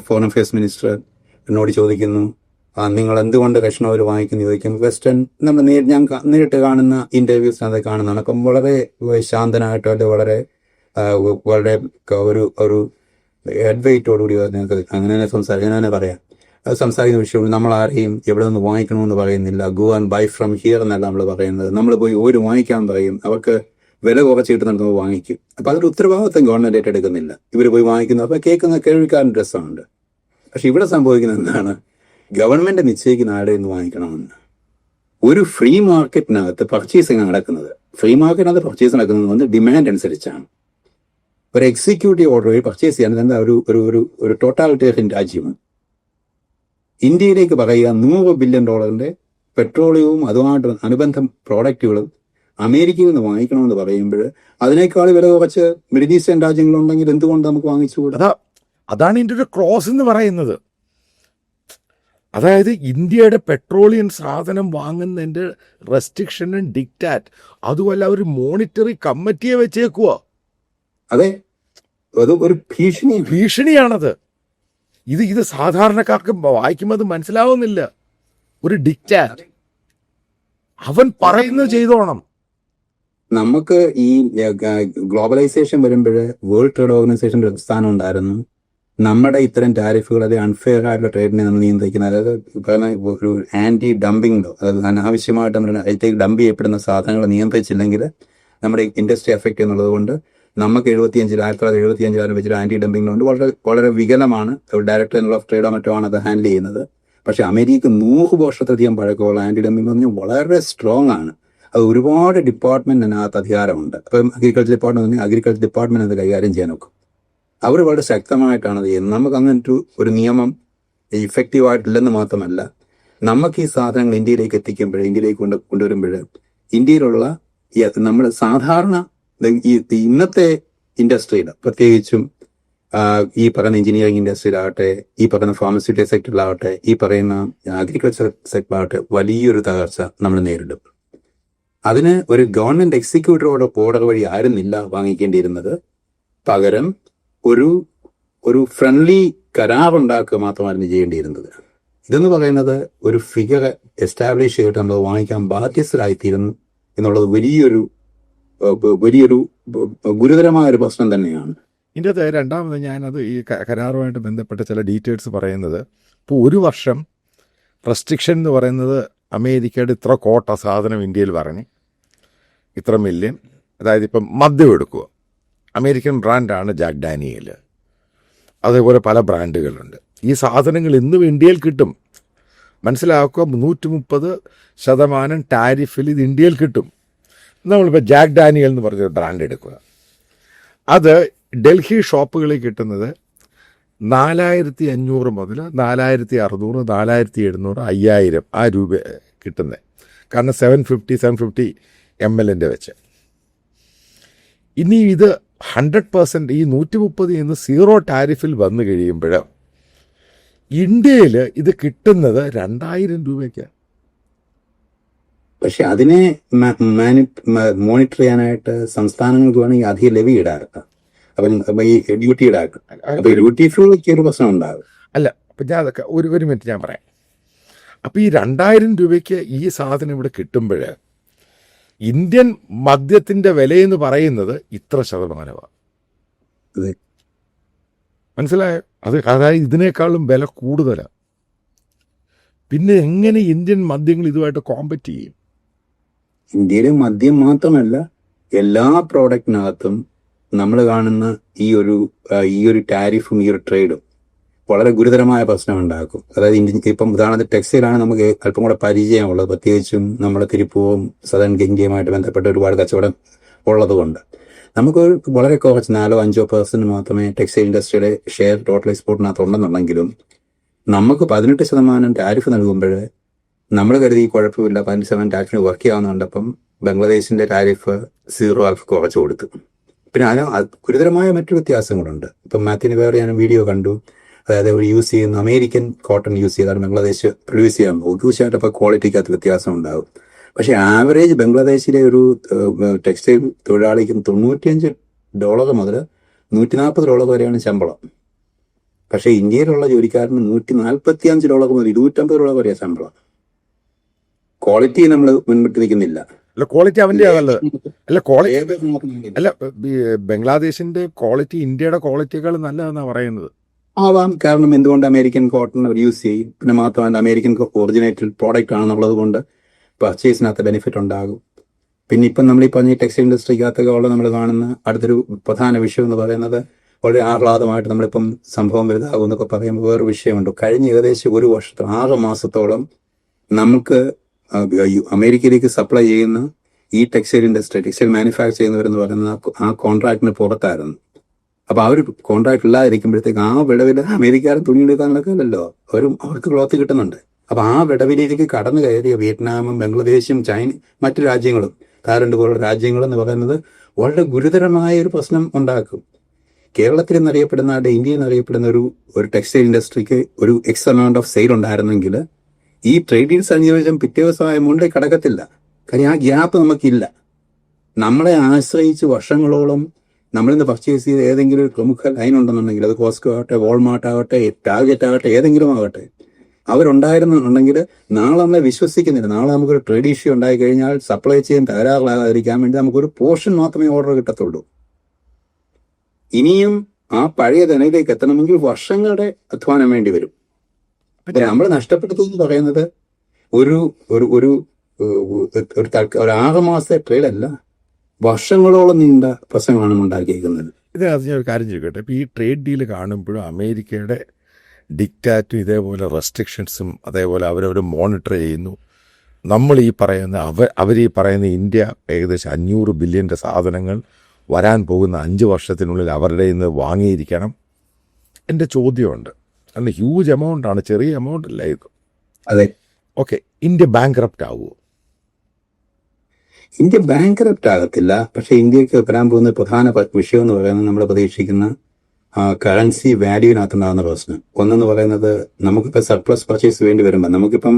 ഫോറിൻ അഫയേഴ്സ് മിനിസ്റ്റർ എന്നോട് ചോദിക്കുന്നു, നിങ്ങൾ എന്തുകൊണ്ട് റഷ്യൻ ഓയിൽ വാങ്ങിക്കുന്നു ചോദിക്കും. വെസ്റ്റേൺ നമ്മൾ ഞാൻ നേരിട്ട് കാണുന്ന ഇന്റർവ്യൂസ് അത് കാണുന്നതാണ്. അപ്പം വളരെ ശാന്തനായിട്ടോ അല്ലെ വളരെ ഒരു അഡ്വൈറ്റോടുകൂടി അങ്ങനെ സംസാരിക്കാൻ പറയാം. അത് സംസാരിക്കുന്ന വിഷയമുള്ളൂ. നമ്മൾ ആരെയും എവിടെ നിന്ന് വാങ്ങിക്കണമെന്ന് പറയുന്നില്ല. Go and bye from here എന്നല്ല നമ്മൾ പറയുന്നത്. നമ്മൾ പോയി ഓര് വാങ്ങിക്കാൻ പറയും, അവർക്ക് വില കുറച്ച് കിട്ടുന്നിടത്ത് വാങ്ങിക്കും. അപ്പൊ അതൊരു ഉത്തരവാദിത്വം ഗവൺമെന്റ് ഏറ്റെടുക്കുന്നില്ല. ഇവർ പോയി വാങ്ങിക്കുന്നു. അപ്പൊ കേൾവിക്കാരൻ രസമുണ്ട്. പക്ഷെ ഇവിടെ സംഭവിക്കുന്നത് എന്താണ്? ഗവൺമെന്റ് നിശ്ചയിക്കുന്ന ആരുടെ നിന്ന് വാങ്ങിക്കണമെന്ന്. ഒരു ഫ്രീ മാർക്കറ്റിനകത്ത് പർച്ചേസിങ് നടക്കുന്നത്. ഫ്രീ മാർക്കറ്റിനകത്ത് പർച്ചേസ് നടക്കുന്നത് ഡിമാൻഡ് അനുസരിച്ചാണ്. ഒരു എക്സിക്യൂട്ടീവ് ഓർഡർ വഴി പർച്ചേസ് ചെയ്യാൻ എന്താ ഒരു ടോട്ടാലിറ്റേറിയൻ രാജ്യമാണ്. ഇന്ത്യയിലേക്ക് പറയുക $100 ബില്യൺ പെട്രോളിയവും അതുമായിട്ട് അനുബന്ധ പ്രോഡക്റ്റുകളും അമേരിക്കയിൽ നിന്ന് വാങ്ങിക്കണമെന്ന് പറയുമ്പോൾ, അതിനേക്കാൾ വില കുറച്ച് മിഡിൽ ഈസ്റ്റേൺ രാജ്യങ്ങളുണ്ടെങ്കിൽ എന്തുകൊണ്ട് നമുക്ക് വാങ്ങിച്ചുകൂടാ? അതാണ് ഇതിന്റെ ഒരു ക്ലോസ് എന്ന് പറയുന്നത്. അതായത് ഇന്ത്യയുടെ പെട്രോളിയം സാധനം വാങ്ങുന്നതിന്റെ റെസ്ട്രിക്ഷനും ഡിക്റ്റാറ്റ്, അതുമല്ല ഒരു മോണിറ്ററി കമ്മിറ്റിയെ വെച്ചേക്കുക. അതെ, അത് ഒരു ഭീഷണിയാണത്. ഇത് സാധാരണക്കാർക്ക് വായിക്കുമ്പോൾ അത് മനസ്സിലാവുന്നില്ല. ഒരു ഡിക്റ്റാറ്റ്, അവൻ പറയുന്നത് ചെയ്തോണം. നമുക്ക് ഈ ഗ്ലോബലൈസേഷൻ വരുമ്പോൾ വേൾഡ് ട്രേഡ് ഓർഗനൈസേഷന്റെ ഒരു സ്ഥാനം ഉണ്ടായിരുന്നു. നമ്മുടെ ഇത്തരം ടാരിഫുകൾ, അത് അൺഫെയർ ആയിട്ടുള്ള ട്രേഡിനെ നമ്മൾ നിയന്ത്രിക്കുന്നത്, അതായത് ഒരു ആന്റി ഡംപിംഗോ, അതായത് അനാവശ്യമായിട്ട് നമ്മൾ അതിലേക്ക് ഡംപ് ചെയ്യപ്പെടുന്ന സാധനങ്ങൾ നിയന്ത്രിച്ചില്ലെങ്കിൽ നമ്മുടെ ഇൻഡസ്ട്രി എഫക്ട് എന്നുള്ളത് കൊണ്ട് നമുക്ക് 1975 വെച്ചൊരു ആന്റി ഡംപിംഗ് ഉണ്ട്. വളരെ വികലമാണ്. ഡയറക്ടർ ജനറൽ ഓഫ് ട്രേഡോ മറ്റോ ആണ് അത് ഹാൻഡിൽ ചെയ്യുന്നത്. പക്ഷെ അമേരിക്ക 100 വർഷത്തിലധികം പഴക്കമുള്ള ആന്റി ഡംപിംഗ് എന്ന് പറഞ്ഞാൽ വളരെ സ്ട്രോങ് ആണ്. അത് ഒരുപാട് ഡിപ്പാർട്ട്മെന്റിനകത്ത് അധികാരമുണ്ട്. അപ്പം അഗ്രികൾച്ചർ ഡിപ്പാർട്ട്മെന്റ് അത് കൈകാര്യം ചെയ്യാൻ നോക്കും. അവർ വളരെ ശക്തമായിട്ടാണ് അത് ചെയ്യുന്നത്. നമുക്ക് അങ്ങനത്തെ ഒരു നിയമം ഇഫക്റ്റീവ് ആയിട്ടില്ലെന്ന് മാത്രമല്ല, നമുക്ക് ഈ സാധനങ്ങൾ ഇന്ത്യയിലേക്ക് ഇന്ത്യയിലേക്ക് കൊണ്ടുവരുമ്പോൾ ഇന്ത്യയിലുള്ള നമ്മൾ സാധാരണ ഇന്നത്തെ ഇൻഡസ്ട്രിയിൽ, പ്രത്യേകിച്ചും ഈ പറയുന്ന എഞ്ചിനീയറിംഗ് ഇൻഡസ്ട്രിയിലാവട്ടെ, ഈ പറയുന്ന ഫാർമസ്യൂട്ടിക്കൽ സെക്ടറിലാവട്ടെ, ഈ പറയുന്ന അഗ്രികൾച്ചർ സെക്ടറിലാവട്ടെ, വലിയൊരു തകർച്ച നമ്മൾ നേരിടും. അതിന് ഒരു ഗവൺമെന്റ് എക്സിക്യൂട്ടീവോട് ഓർഡർ വഴി ആയിരുന്നില്ല വാങ്ങിക്കേണ്ടിയിരുന്നത്. പകരം ഒരു ഫ്രണ്ട്ലി കരാറുണ്ടാക്കുക മാത്രമായിരുന്നു ചെയ്യേണ്ടിയിരുന്നത്. ഇതെന്ന് പറയുന്നത് ഒരു ഫിഗർ എസ്റ്റാബ്ലിഷ് ചെയ്തിട്ട് നമ്മൾ വാങ്ങിക്കാൻ ബാധ്യസ്ഥരായിത്തീരുന്നു എന്നുള്ളത് വലിയൊരു ഗുരുതരമായ ഒരു പ്രശ്നം തന്നെയാണ്. ഇതിൻ്റെ രണ്ടാമത് ഞാനത് ഈ കരാറുമായിട്ട് ബന്ധപ്പെട്ട ചില ഡീറ്റെയിൽസ് പറയുന്നത്, ഇപ്പോൾ ഒരു വർഷം റെസ്ട്രിക്ഷൻ എന്ന് പറയുന്നത് അമേരിക്കയുടെ ഇത്ര കോട്ട സാധനം ഇന്ത്യയിൽ പറഞ്ഞ് ഇത്ര മില്യൺ, അതായത് ഇപ്പം മദ്യം എടുക്കുക, അമേരിക്കൻ ബ്രാൻഡാണ് ജാക്ക് ഡാനിയൽ, അതേപോലെ പല ബ്രാൻഡുകളുണ്ട്. ഈ സാധനങ്ങൾ ഇന്നും ഇന്ത്യയിൽ കിട്ടും. മനസ്സിലാക്കുക, 130% ടാരിഫിൽ ഇത് ഇന്ത്യയിൽ കിട്ടും. നമ്മളിപ്പോൾ ജാക്ക് ഡാനിയൽ എന്ന് പറഞ്ഞൊരു ബ്രാൻഡ് എടുക്കുക. അത് ഡൽഹി ഷോപ്പുകളിൽ കിട്ടുന്നത് 4500 മുതൽ 4600, 4700, 5000 ആ രൂപ കിട്ടുന്നത്. കാരണം 750 ml വെച്ച്. ഇനി ഇത് 100% ഈ 130 നിന്ന് 0 ടാരിഫിൽ വന്നു കഴിയുമ്പോൾ ഇന്ത്യയിൽ ഇത് കിട്ടുന്നത് 2000 രൂപയ്ക്ക്. പക്ഷെ അതിനെ മോണിറ്റർ ചെയ്യാനായിട്ട് സംസ്ഥാനങ്ങൾക്ക് വേണമെങ്കിൽ അധികം ലെവി ഈടാക്കാം. അപ്പം ഈ ഡ്യൂട്ടി ഈടാക്കും. അപ്പൊ ഈ ഡ്യൂട്ടി ഫ്രീക്ക് ഒരു പ്രശ്നം ഉണ്ടാകും. അല്ല, അപ്പം ഞാൻ അതൊക്കെ ഒരു മിനിറ്റ് ഞാൻ പറയാം. അപ്പം ഈ 2000 രൂപയ്ക്ക് ഈ സാധനം ഇവിടെ കിട്ടുമ്പോൾ ഇന്ത്യൻ മദ്യത്തിൻ്റെ വിലയെന്ന് പറയുന്നത് ഇത്ര ശതമാനമാണ്. അതെ. മനസ്സിലായോ? അതായത് ഇതിനേക്കാളും വില കൂടുതലാണ്. പിന്നെ എങ്ങനെ ഇന്ത്യൻ മദ്യങ്ങൾ ഇതുമായിട്ട് കോമ്പറ്റ് ചെയ്യും? ഇന്ത്യയിലെ മദ്യം മാത്രമല്ല, എല്ലാ പ്രോഡക്റ്റിനകത്തും നമ്മൾ കാണുന്ന ഈ ഒരു ടാരിഫും ഈ ഒരു ട്രേഡും വളരെ ഗുരുതരമായ പ്രശ്നം ഉണ്ടാക്കും. അതായത് ഇപ്പം ഉദാഹരണത്തിന് ടെക്സ്റ്റൈലാണ് നമുക്ക് അല്പം കൂടെ പരിചയമുള്ളത്. പ്രത്യേകിച്ചും നമ്മുടെ തിരുപ്പൂവും സദൺ ഇന്ത്യയുമായിട്ട് ബന്ധപ്പെട്ട ഒരുപാട് കച്ചവടം ഉള്ളതുകൊണ്ട് നമുക്ക് വളരെ കുറച്ച് 4-5% മാത്രമേ ടെക്സ്റ്റൈൽ ഇൻഡസ്ട്രിയുടെ ഷെയർ ടോട്ടൽ എക്സ്പോർട്ടിനകത്ത് ഉണ്ടെന്നുണ്ടെങ്കിലും നമുക്ക് 18% ടാരിഫ് നൽകുമ്പോൾ നമ്മൾ കരുതി കുഴപ്പമില്ല, 18% ടാരിഫിന് വർക്ക് ചെയ്യാവുന്നുണ്ടപ്പം ബംഗ്ലാദേശിന്റെ ടാരിഫ് 0 ആക്കി കുറച്ച് കൊടുത്തു. പിന്നെ അതിന് ഗുരുതരമായ മറ്റു വ്യത്യാസങ്ങളുണ്ട്. ഇപ്പം മാത്യുവിന് വേറെ ഞാൻ വീഡിയോ കണ്ടു. അതായത് അവർ യൂസ് ചെയ്യുന്ന അമേരിക്കൻ കോട്ടൺ യൂസ് ചെയ്താണ് ബംഗ്ലാദേശ് പ്രൊഡ്യൂസ് ചെയ്യാൻ പോകും. തീർച്ചയായിട്ടും അപ്പോൾ ക്വാളിറ്റിക്കകത്ത് വ്യത്യാസം ഉണ്ടാകും. പക്ഷേ ആവറേജ് ബംഗ്ലാദേശിലെ ഒരു ടെക്സ്റ്റൈൽ തൊഴിലാളിക്ക് $95 മുതൽ $140 വരെയാണ് ശമ്പളം. പക്ഷേ ഇന്ത്യയിലുള്ള ജോലിക്കാരന് $145 മുതൽ $250 വരെയാണ് ശമ്പളം. ക്വാളിറ്റി നമ്മൾ മുൻപിട്ട് നിൽക്കുന്നില്ല. അല്ല, ക്വാളിറ്റി അവൻ്റെ അതല്ല. അല്ല, ബംഗ്ലാദേശിന്റെ ക്വാളിറ്റി ഇന്ത്യയുടെ ക്വാളിറ്റിയേക്കാൾ നല്ലതെന്നാണ് പറയുന്നത്. ആവാം. കാരണം എന്തുകൊണ്ട് അമേരിക്കൻ കോട്ടൺ അവർ യൂസ് ചെയ്യും. പിന്നെ മാത്രമല്ല അമേരിക്കൻ ഒറിജിനേറ്റഡ് പ്രോഡക്റ്റ് ആണെന്നുള്ളത് കൊണ്ട് പർച്ചേസിനകത്ത് ബെനിഫിറ്റ് ഉണ്ടാകും. പിന്നെ ഇപ്പം നമ്മൾ ഈ പറഞ്ഞ ടെക്സ്റ്റൈൽ ഇൻഡസ്ട്രിക്കകത്തൊക്കെ ഉള്ള നമ്മൾ കാണുന്ന അടുത്തൊരു പ്രധാന വിഷയം എന്ന് പറയുന്നത് വളരെ ആഹ്ലാദമായിട്ട് നമ്മളിപ്പം സംഭവം വലുതാകും എന്നൊക്കെ പറയുമ്പോൾ വേറൊരു വിഷയമുണ്ട്. കഴിഞ്ഞ ഏകദേശം 1 വർഷത്തോളം 6 മാസത്തോളം നമുക്ക് അമേരിക്കയിലേക്ക് സപ്ലൈ ചെയ്യുന്ന ഈ ടെക്സ്റ്റൈൽ മാനുഫാക്ചർ ചെയ്യുന്നവരെന്ന് പറയുന്നത് ആ കോൺട്രാക്ടിന് പുറത്തായിരുന്നു. അപ്പൊ അവർ കോൺട്രാക്ട് ഇല്ലാതിരിക്കുമ്പോഴത്തേക്ക് ആ വിടവിൽ അമേരിക്കാരൻ തുണിയെടുക്കാനുള്ളതല്ലോ അവർക്ക് ക്ലോത്ത് കിട്ടുന്നുണ്ട്. അപ്പൊ ആ വിടവിലേക്ക് കടന്നു കയറിയ വിയറ്റ്നാമും ബംഗ്ലാദേശും ചൈന മറ്റു രാജ്യങ്ങളും തായ്ലൻഡ് പോലുള്ള രാജ്യങ്ങളെന്ന് പറയുന്നത് വളരെ ഗുരുതരമായ ഒരു പ്രശ്നം ഉണ്ടാക്കും. കേരളത്തിൽ എന്നറിയപ്പെടുന്ന ഇന്ത്യയിൽ എന്നറിയപ്പെടുന്ന ഒരു ടെക്സ്റ്റൈൽ ഇൻഡസ്ട്രിക്ക് ഒരു എക്സ് എമൗണ്ട് ഓഫ് സെയിൽ ഉണ്ടായിരുന്നെങ്കിൽ ഈ ട്രേഡ് ഡീൽസ് അനുയോജ്യം പിറ്റേ ദിവസമായ മുകളിൽ കിടക്കത്തില്ല. കാര്യം ആ ഗ്യാപ്പ് നമുക്കില്ല. നമ്മളെ ആശ്രയിച്ച് വർഷങ്ങളോളം നമ്മളിന്ന് പർച്ചേസ് ചെയ്ത് ഏതെങ്കിലും ഒരു പ്രമുഖ ലൈൻ ഉണ്ടെന്നുണ്ടെങ്കിൽ അത് കോസ്കോ ആകട്ടെ, വാൾമാർട്ട് ആകട്ടെ, ടാർഗറ്റ് ആകട്ടെ, ഏതെങ്കിലും ആകട്ടെ, അവരുണ്ടായിരുന്നുണ്ടെങ്കിൽ നാളെ നമ്മളെ വിശ്വസിക്കുന്നില്ല. നാളെ നമുക്കൊരു ട്രേഡ് ഇഷ്യൂ ഉണ്ടായി കഴിഞ്ഞാൽ സപ്ലൈ ചെയ്യാൻ തകരാറിലാകാതിരിക്കാൻ വേണ്ടി നമുക്കൊരു പോർഷൻ മാത്രമേ ഓർഡർ കിട്ടത്തുള്ളൂ. ഇനിയും ആ പഴയ ധനയിലേക്ക് എത്തണമെങ്കിൽ വർഷങ്ങളുടെ അധ്വാനം വേണ്ടി വരും. നമ്മൾ നഷ്ടപ്പെടുത്തുമെന്ന് പറയുന്നത് ഒരു 6 മാസത്തെ ട്രേഡ് അല്ല, വർഷങ്ങളോളം നീണ്ട പ്രശ്നങ്ങളാണ് ഉണ്ടാക്കിയിരിക്കുന്നത്. ഇതിനകത്ത് ഞാൻ ഒരു കാര്യം ചോദിക്കട്ടെ. ഇപ്പോൾ ഈ ട്രേഡ് ഡീല് കാണുമ്പോഴും അമേരിക്കയുടെ ഡിക്റ്റാറ്റും ഇതേപോലെ റെസ്ട്രിക്ഷൻസും അതേപോലെ അവരവർ മോണിറ്റർ ചെയ്യുന്നു. നമ്മൾ ഈ പറയുന്ന അവർ ഈ പറയുന്ന ഇന്ത്യ ഏകദേശം 500 ബില്യൻ്റെ സാധനങ്ങൾ വരാൻ പോകുന്ന 5 വർഷത്തിനുള്ളിൽ അവരുടെ നിന്ന് വാങ്ങിയിരിക്കണം. എൻ്റെ ചോദ്യമുണ്ട്. അന്ന് ഹ്യൂജ് എമൗണ്ടാണ്, ചെറിയ എമൗണ്ട് അല്ല ഇത്. അതെ. ഓക്കെ, ഇന്ത്യ ബാങ്ക്രപ്റ്റ് ആവുമോ? ഇന്ത്യ ബാങ്ക്രപ്റ്റ് ആകത്തില്ല. പക്ഷെ ഇന്ത്യക്ക് വരാൻ പോകുന്ന പ്രധാന വിഷയം എന്ന് പറയുന്നത് നമ്മൾ പ്രതീക്ഷിക്കുന്ന കറൻസി വാല്യൂവിനകത്തുണ്ടാകുന്ന പ്രശ്നം. ഒന്നെന്ന് പറയുന്നത് നമുക്കിപ്പോൾ സർപ്ലസ് പർച്ചേസ് വേണ്ടി വരുമ്പോൾ നമുക്കിപ്പം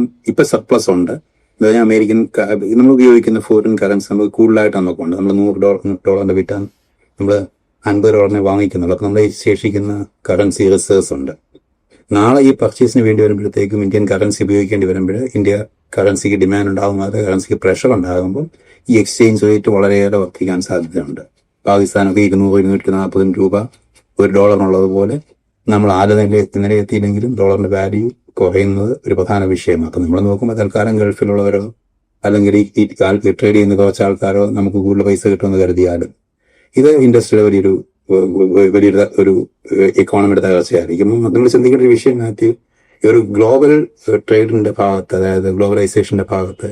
സർപ്ലസ് ഉണ്ട്. അതായത് അമേരിക്കൻ നമ്മൾ ഉപയോഗിക്കുന്ന ഫോറിൻ കറൻസി നമുക്ക് കൂടുതലായിട്ട് നമുക്കുണ്ട്. നമ്മൾ $100 വിറ്റാൻ നമ്മൾ $50 വാങ്ങിക്കുന്നുള്ളൂ. അപ്പം നമ്മളെ ശേഷിക്കുന്ന കറൻസി റിസേർവ്സ് ഉണ്ട്. നാളെ ഈ പർച്ചേസിന് വേണ്ടി വരുമ്പോഴത്തേക്കും ഇന്ത്യൻ കറൻസി ഉപയോഗിക്കേണ്ടി വരുമ്പോൾ ഇന്ത്യ കറൻസിക്ക് ഡിമാൻഡ് ഉണ്ടാകും. അത് കറൻസിക്ക് പ്രഷർ ഉണ്ടാകുമ്പോൾ ഈ എക്സ്ചേഞ്ച് റേറ്റ് വളരെയേറെ വർദ്ധിക്കാൻ സാധ്യതയുണ്ട്. പാകിസ്ഥാനൊക്കെ 200-240 രൂപ $1 നമ്മൾ നിലയെത്തിയില്ലെങ്കിലും ഡോളറിന്റെ വാല്യൂ കുറയുന്നത് ഒരു പ്രധാന വിഷയമാണ്. അപ്പം നമ്മൾ നോക്കുമ്പോൾ തൽക്കാലം ഗൾഫിലുള്ളവരോ അല്ലെങ്കിൽ ഈ ട്രേഡ് ചെയ്യുന്ന കുറച്ച് ആൾക്കാരോ നമുക്ക് കൂടുതൽ പൈസ കിട്ടുമെന്ന് കരുതിയാലും ഇത് ഇൻഡസ്ട്രിയുടെ വലിയൊരു എക്കോണമിയുടെ തകർച്ചയായിരിക്കും. നിങ്ങൾ ചിന്തിക്കേണ്ട ഒരു വിഷയം മാത്യു, ഈ ഒരു ഗ്ലോബൽ ട്രേഡിന്റെ ഭാഗത്ത്, അതായത് ഗ്ലോബലൈസേഷന്റെ ഭാഗത്ത്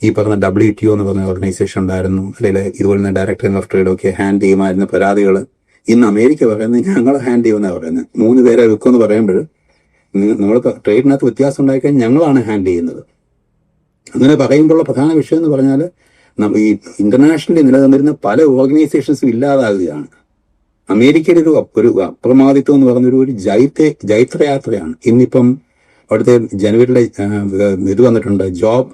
ഈ പറഞ്ഞ WTO എന്ന് പറഞ്ഞ ഓർഗനൈസേഷൻ ഉണ്ടായിരുന്നു, അല്ലെങ്കിൽ ഇതുപോലെ ഡയറക്ടർ ഓഫ് ട്രേഡ് ഒക്കെ ഹാൻഡ് ചെയ്യുമായിരുന്ന പരാതികൾ ഇന്ന് അമേരിക്ക പറയുന്നത് ഞങ്ങൾ ഹാൻഡ് ചെയ്യുമെന്നാണ് പറയുന്നത്. 3 പേരെ വെക്കുമെന്ന് പറയുമ്പോൾ നമ്മൾ ട്രേഡിനകത്ത് വ്യത്യാസം ഉണ്ടായിക്കഴിഞ്ഞാൽ ഞങ്ങളാണ് ഹാൻഡ് ചെയ്യുന്നത്. അങ്ങനെ പറയുമ്പോഴുള്ള പ്രധാന വിഷയം എന്ന് പറഞ്ഞാൽ ഈ ഇന്റർനാഷണലി നിലനിന്നിരുന്ന പല ഓർഗനൈസേഷൻസും ഇല്ലാതാകുകയാണ്. അമേരിക്കയുടെ ഒരു അപ്രമാദിത്വം എന്ന് പറഞ്ഞൊരു ജൈത്രയാത്രയാണ്. ഇന്നിപ്പം അവിടുത്തെ ജനുവരിയിലെ ഇത് വന്നിട്ടുണ്ട്, ജോബ്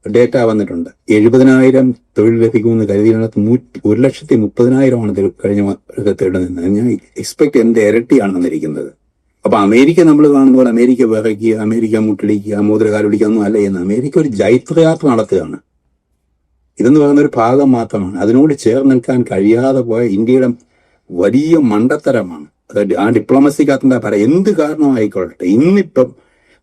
ഡേറ്റ വന്നിട്ടുണ്ട്. 70,000 തൊഴിൽ ലഭിക്കുമെന്ന് കരുതിയതിനകത്ത് 1,30,000 കഴിഞ്ഞ വർഷത്തേട് നിന്ന്. ഞാൻ എക്സ്പെക്ട് എന്റെ ഇരട്ടിയാണ് വന്നിരിക്കുന്നത്. അപ്പൊ അമേരിക്ക നമ്മൾ കാണുന്ന പോലെ അമേരിക്ക വിറയ്ക്കുക, അമേരിക്ക മുട്ടടിക്കുക, മോതിരകാലൊടിക്കുക ഒന്നും അല്ല എന്ന്. അമേരിക്ക ഒരു ജൈത്രയാത്ര നടത്തുകയാണ്. ഇതെന്ന് പറയുന്ന ഒരു ഭാഗം മാത്രമാണ്. അതിനോട് ചേർന്ന് നിൽക്കാൻ കഴിയാതെ പോയ ഇന്ത്യയുടെ വലിയ മണ്ടത്തരമാണ്. അതായത് ആ ഡിപ്ലോമസിക്കകത്ത് പറയാം, എന്ത് കാരണമായിക്കൊള്ളട്ടെ, ഇന്നിപ്പം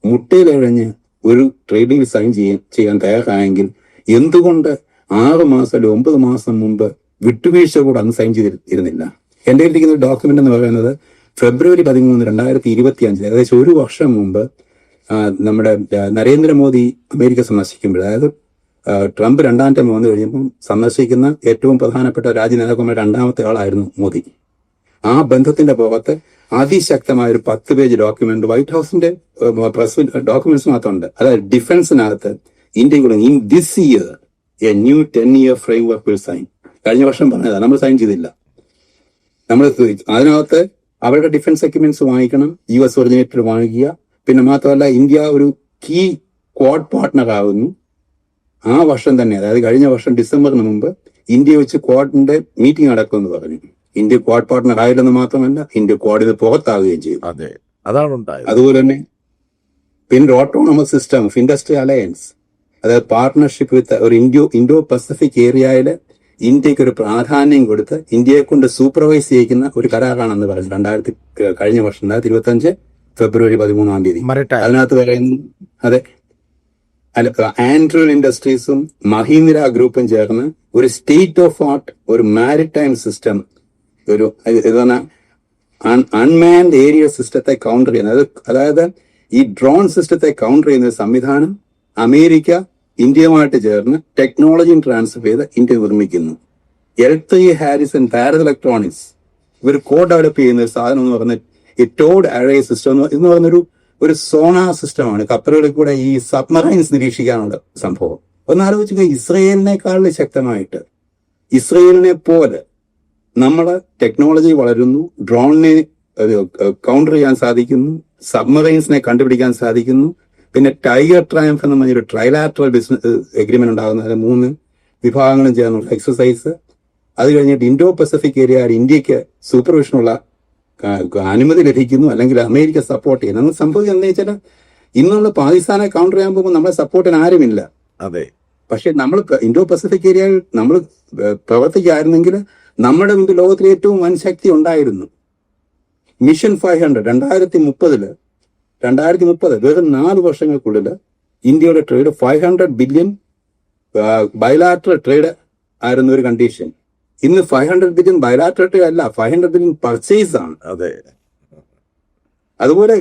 മുട്ടയിലഴിഞ്ഞ് ഒരു ട്രേഡ് ഡീൽ സൈൻ ചെയ്യാൻ തയ്യാറായെങ്കിൽ എന്തുകൊണ്ട് 6 മാസം അല്ലെങ്കിൽ 9 മാസം മുമ്പ് വിട്ടുവീഴ്ച കൂടെ അന്ന് സൈൻ ചെയ്തിരുന്നില്ല? എൻ്റെ ഇരിക്കുന്ന ഒരു ഡോക്യുമെന്റ് എന്ന് പറയുന്നത് ഫെബ്രുവരി 13, 2025, ഏകദേശം 1 വർഷം മുമ്പ് നമ്മുടെ നരേന്ദ്രമോദി അമേരിക്ക സന്ദർശിക്കുമ്പോൾ, അതായത് ട്രംപ് 2ാം ടൈം വന്നു കഴിയുമ്പോൾ സന്ദർശിക്കുന്ന ഏറ്റവും പ്രധാനപ്പെട്ട രാജ്യനേതാക്കന്മാരുടെ 2ാമത്തെ ആളായിരുന്നു മോദി. ആ ബന്ധത്തിന്റെ പുറത്ത് അതിശക്തമായ ഒരു 10 പേജ് ഡോക്യുമെന്റ് വൈറ്റ് ഹൗസിന്റെ പ്രസ് ഡോക്യുമെന്റ്സ് മാത്രമുണ്ട്. അതായത് ഡിഫൻസിനകത്ത് ഇന്ത്യയുടെ in this year a new 10-year framework will sign. കഴിഞ്ഞ വർഷം പറഞ്ഞതാണ്, നമ്മൾ സൈൻ ചെയ്തില്ല. നമ്മൾ അതിനകത്ത് അവരുടെ ഡിഫൻസ് എക്യുപ്മെന്റ്സ് വാങ്ങിക്കണം, US ഒറിജിനേറ്റഡ് വാങ്ങിക്കുക. പിന്നെ മാത്രമല്ല, ഇന്ത്യ ഒരു കീ ക്വാഡ് പാർട്ട്ണർ ആകുന്നു. ആ വർഷം തന്നെ, അതായത് കഴിഞ്ഞ വർഷം ഡിസംബറിന് മുമ്പ് ഇന്ത്യ വെച്ച് ക്വാഡിന്റെ മീറ്റിംഗ് നടക്കുമെന്ന് പറഞ്ഞു. ഇന്ത്യ ക്വാഡ് പാർട്ട്ണർ ആയില്ലെന്ന് മാത്രമല്ല, ഇന്ത്യ ക്വാഡിന് പുറത്താവുകയും ചെയ്തു. അതെ, അതാണ് ഉണ്ടായത്. അതുപോലെ തന്നെ പിന്നെ autonomous system of industry alliance, അതായത് പാർട്ട്ണർഷിപ്പ് വിത്ത് ഒരു ഇൻഡോ പസഫിക് ഏരിയയിൽ ഇന്ത്യക്ക് ഒരു പ്രാധാന്യം കൊടുത്ത് ഇന്ത്യയെ കൊണ്ട് സൂപ്പർവൈസ് ചെയ്യിക്കുന്ന ഒരു കരാറാണെന്ന് പറഞ്ഞു. കഴിഞ്ഞ വർഷം 2025 ഫെബ്രുവരി 13. അതിനകത്ത് പറയുന്നു, അതെ, ആൻഡ്രൂൽ ഇൻഡസ്ട്രീസും മഹീന്ദ്ര ഗ്രൂപ്പും ചേർന്ന് ഒരു സ്റ്റേറ്റ് ഓഫ് ആർട്ട് ഒരു മാരിടൈം സിസ്റ്റം, ഒരു അൺമാൻഡ് ഏരിയ സിസ്റ്റത്തെ കൗണ്ടർ ചെയ്യുന്നത്, അതായത് ഈ ഡ്രോൺ സിസ്റ്റത്തെ കൗണ്ടർ ചെയ്യുന്ന സംവിധാനം അമേരിക്ക ഇന്ത്യയുമായിട്ട് ചേർന്ന് ടെക്നോളജി ട്രാൻസ്ഫർ ചെയ്ത് ഇന്ത്യ നിർമ്മിക്കുന്നു. L3 ഹാരിസൺ പാരസ് ഇലക്ട്രോണിക്സ് ഇവർ കോ ഡെവലപ്പ് ചെയ്യുന്ന ഒരു സാധനം എന്ന് പറഞ്ഞ ഈ ടോഡ് അറേ സിസ്റ്റം എന്ന് പറഞ്ഞൊരു സോണാർ സിസ്റ്റമാണ്. കപ്പലുകളിൽ കൂടെ ഈ സബ്മറൈൻസ് നിരീക്ഷിക്കാനുള്ള സംഭവം. ഒന്ന് ആലോചിക്കുക, ഇസ്രയേലിനേക്കാളും ശക്തമായിട്ട് ഇസ്രയേലിനെ പോലെ നമ്മളെ ടെക്നോളജി വളരുന്നു, ഡ്രോണിനെ കൗണ്ടർ ചെയ്യാൻ സാധിക്കുന്നു, സബ്മറൈൻസിനെ കണ്ടുപിടിക്കാൻ സാധിക്കുന്നു. പിന്നെ ടൈഗർ ട്രയംഫ് എന്ന് പറഞ്ഞൊരു ട്രൈലാറ്ററൽ ബിസിനസ് എഗ്രിമെന്റ് ഉണ്ടാകുന്ന, അത് 3 വിഭാഗങ്ങളും ചേർന്നുള്ള എക്സസൈസ്. അത് കഴിഞ്ഞിട്ട് ഇൻഡോ പസഫിക് ഏരിയ ഇന്ത്യക്ക് സൂപ്പർവിഷനുള്ള അനുമതി ലഭിക്കുന്നു, അല്ലെങ്കിൽ അമേരിക്ക സപ്പോർട്ട് ചെയ്യുന്നു. അന്ന് സംഭവിക്കുക എന്താ വെച്ചാൽ, ഇന്നുള്ള പാകിസ്ഥാനെ കൗണ്ടർ ചെയ്യാൻ പോകുമ്പോൾ നമ്മളെ സപ്പോർട്ടിന് ആരുമില്ല. അതെ, പക്ഷെ നമ്മൾ ഇൻഡോ പസഫിക് ഏരിയയിൽ നമ്മൾ പ്രവർത്തിക്കായിരുന്നെങ്കിൽ നമ്മുടെ മുമ്പ് ലോകത്തിലെ ഏറ്റവും വൻ ശക്തി ഉണ്ടായിരുന്നു. മിഷൻ 500 2030 വെറും 4 വർഷങ്ങൾക്കുള്ളിൽ ഇന്ത്യയുടെ ട്രേഡ് 500 ബില്യൺ ബൈലാറ്ററൽ ട്രേഡ് ആയിരുന്ന ഒരു കണ്ടീഷൻ. ഇന്ന് 500 ബില്യൺ ബൈലാറ്ററൽ ട്രേഡ് അല്ല, 500 ബില്യൺ പർച്ചേസ് ആണ്. അതെ, അതുപോലെ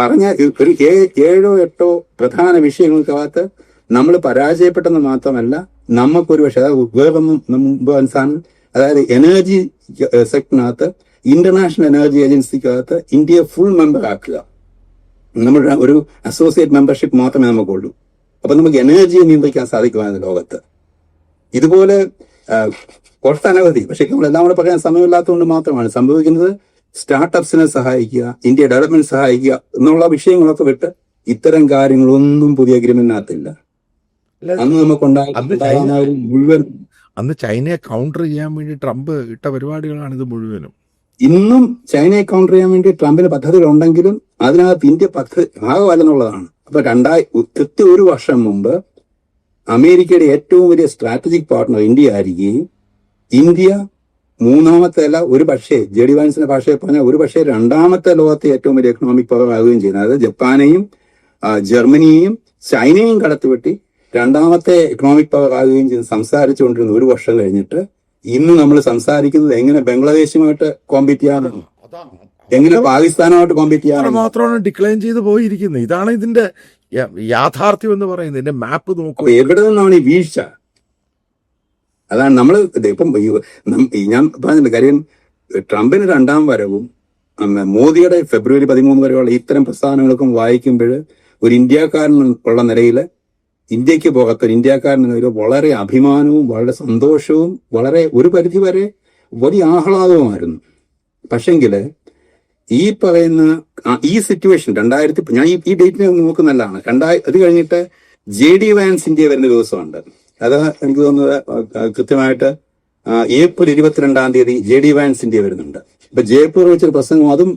പറഞ്ഞ ഒരു 7-8 പ്രധാന വിഷയങ്ങൾക്കകത്ത് നമ്മൾ പരാജയപ്പെട്ടെന്ന് മാത്രമല്ല, നമുക്കൊരു പക്ഷേ വേറൊന്നും മുമ്പ് അവസാനം, അതായത് എനർജി സെക്ടറിനകത്ത് ഇന്റർനാഷണൽ എനർജി ഏജൻസിക്കകത്ത് ഇന്ത്യയെ ഫുൾ മെമ്പർ ആക്കുക. നമ്മുടെ ഒരു അസോസിയേറ്റ് മെമ്പർഷിപ്പ് മാത്രമേ നമുക്കുള്ളൂ. അപ്പൊ നമുക്ക് എനർജിയെ നിയന്ത്രിക്കാൻ സാധിക്കുമായിരുന്നു ലോകത്ത്. ഇതുപോലെ ഒട്ടനവധി, പക്ഷെ നമ്മളെല്ലാം കൂടെ പറയാൻ സമയമില്ലാത്തതുകൊണ്ട് മാത്രമാണ് സംഭവിക്കുന്നത്. സ്റ്റാർട്ടപ്സിനെ സഹായിക്കുക, ഇന്ത്യ ഡെവലപ്മെന്റ് സഹായിക്കുക എന്നുള്ള വിഷയങ്ങളൊക്കെ വിട്ട് ഇത്തരം കാര്യങ്ങളൊന്നും പുതിയ അഗ്രിമെന്റിനകത്തില്ല. അന്ന് മുഴുവൻ അന്ന് ചൈനയെ കൗണ്ടർ ചെയ്യാൻ വേണ്ടി ട്രംപ് ഇട്ട പരിപാടികളാണ് ഇത് മുഴുവനും. ഇന്നും ചൈനയെ കൗണ്ടർ ചെയ്യാൻ വേണ്ടി ട്രംപിന് പദ്ധതികൾ ഉണ്ടെങ്കിലും അതിനകത്ത് ഇന്ത്യ ഭാഗമല്ലെന്നുള്ളതാണ്. അപ്പൊ കൃത്യം 1 വർഷം മുമ്പ് അമേരിക്കയുടെ ഏറ്റവും വലിയ സ്ട്രാറ്റജിക് പാർട്ട്ണർ ഇന്ത്യ ആയിരിക്കുകയും ഇന്ത്യ 3ാമത്തെ അല്ല, ഒരു പക്ഷേ JD വാൻസിന്റെ ഭാഷയിൽ പറഞ്ഞാൽ ഒരു പക്ഷേ 2ാമത്തെ ലോകത്തെ ഏറ്റവും വലിയ എക്കണോമിക് പവർ ആകുകയും ചെയ്യുന്നത്. അതായത് ജപ്പാനെയും ജർമ്മനിയെയും ചൈനയും കടത്തിവെട്ടി 2ാമത്തെ എക്കണോമിക് പവർ ആകുകയും ചെയ്ത് സംസാരിച്ചുകൊണ്ടിരുന്ന 1 വർഷം കഴിഞ്ഞിട്ട് ഇന്ന് നമ്മൾ സംസാരിക്കുന്നത് എങ്ങനെ ബംഗ്ലാദേശുമായിട്ട് കോമ്പീറ്റ് ചെയ്യാമെന്നാണ്. എങ്ങനെ പാകിസ്ഥാനുമായിട്ട് കോമ്പീറ്റ് അത്ര ചെയ്യാൻ? മാത്രമാണ് ഡിക്ലൈൻ ചെയ്ത് പോയിരിക്കുന്നത്. ഇതാണ് ഇതിന്റെ യാഥാർത്ഥ്യം എന്ന് പറയുന്നത്. ഇതിന്റെ മാപ്പ് അപ്പൊ നോക്കുക. എവിടെ നിന്നാണ് ഈ വീഴ്ച? അതാണ് നമ്മൾ ഇപ്പം ഞാൻ പറഞ്ഞില്ല കാര്യം. ട്രംപിന് രണ്ടാം വരവും മോദിയുടെ ഫെബ്രുവരി 13 വരെയുള്ള ഇത്തരം പ്രസ്ഥാനങ്ങൾക്കും വായിക്കുമ്പോൾ ഒരു ഇന്ത്യക്കാരൻ ഉള്ള നിലയിൽ, ഇന്ത്യക്ക് പുറത്തൊരു ഇന്ത്യക്കാരൻ എന്ന നിലയിൽ വളരെ അഭിമാനവും വളരെ സന്തോഷവും വളരെ ഒരു പരിധിവരെ വലിയ ആഹ്ലാദവുമായിരുന്നു. പക്ഷെങ്കില് ഈ പറയുന്ന ഈ സിറ്റുവേഷൻ ഞാൻ ഈ ഡേറ്റിനെ നോക്കുന്നതാണ്. അത് കഴിഞ്ഞിട്ട് JD വാൻസ് ഇന്ത്യ വരുന്ന ദിവസമുണ്ട്. അത് എനിക്ക് തോന്നുന്നത് കൃത്യമായിട്ട് ഏപ്രിൽ 22-ാം തീയതി JD വാൻസ് ഇന്ത്യ വരുന്നുണ്ട്. ഇപ്പൊ ജയ്പൂർ വെച്ചൊരു പ്രസംഗം, അതും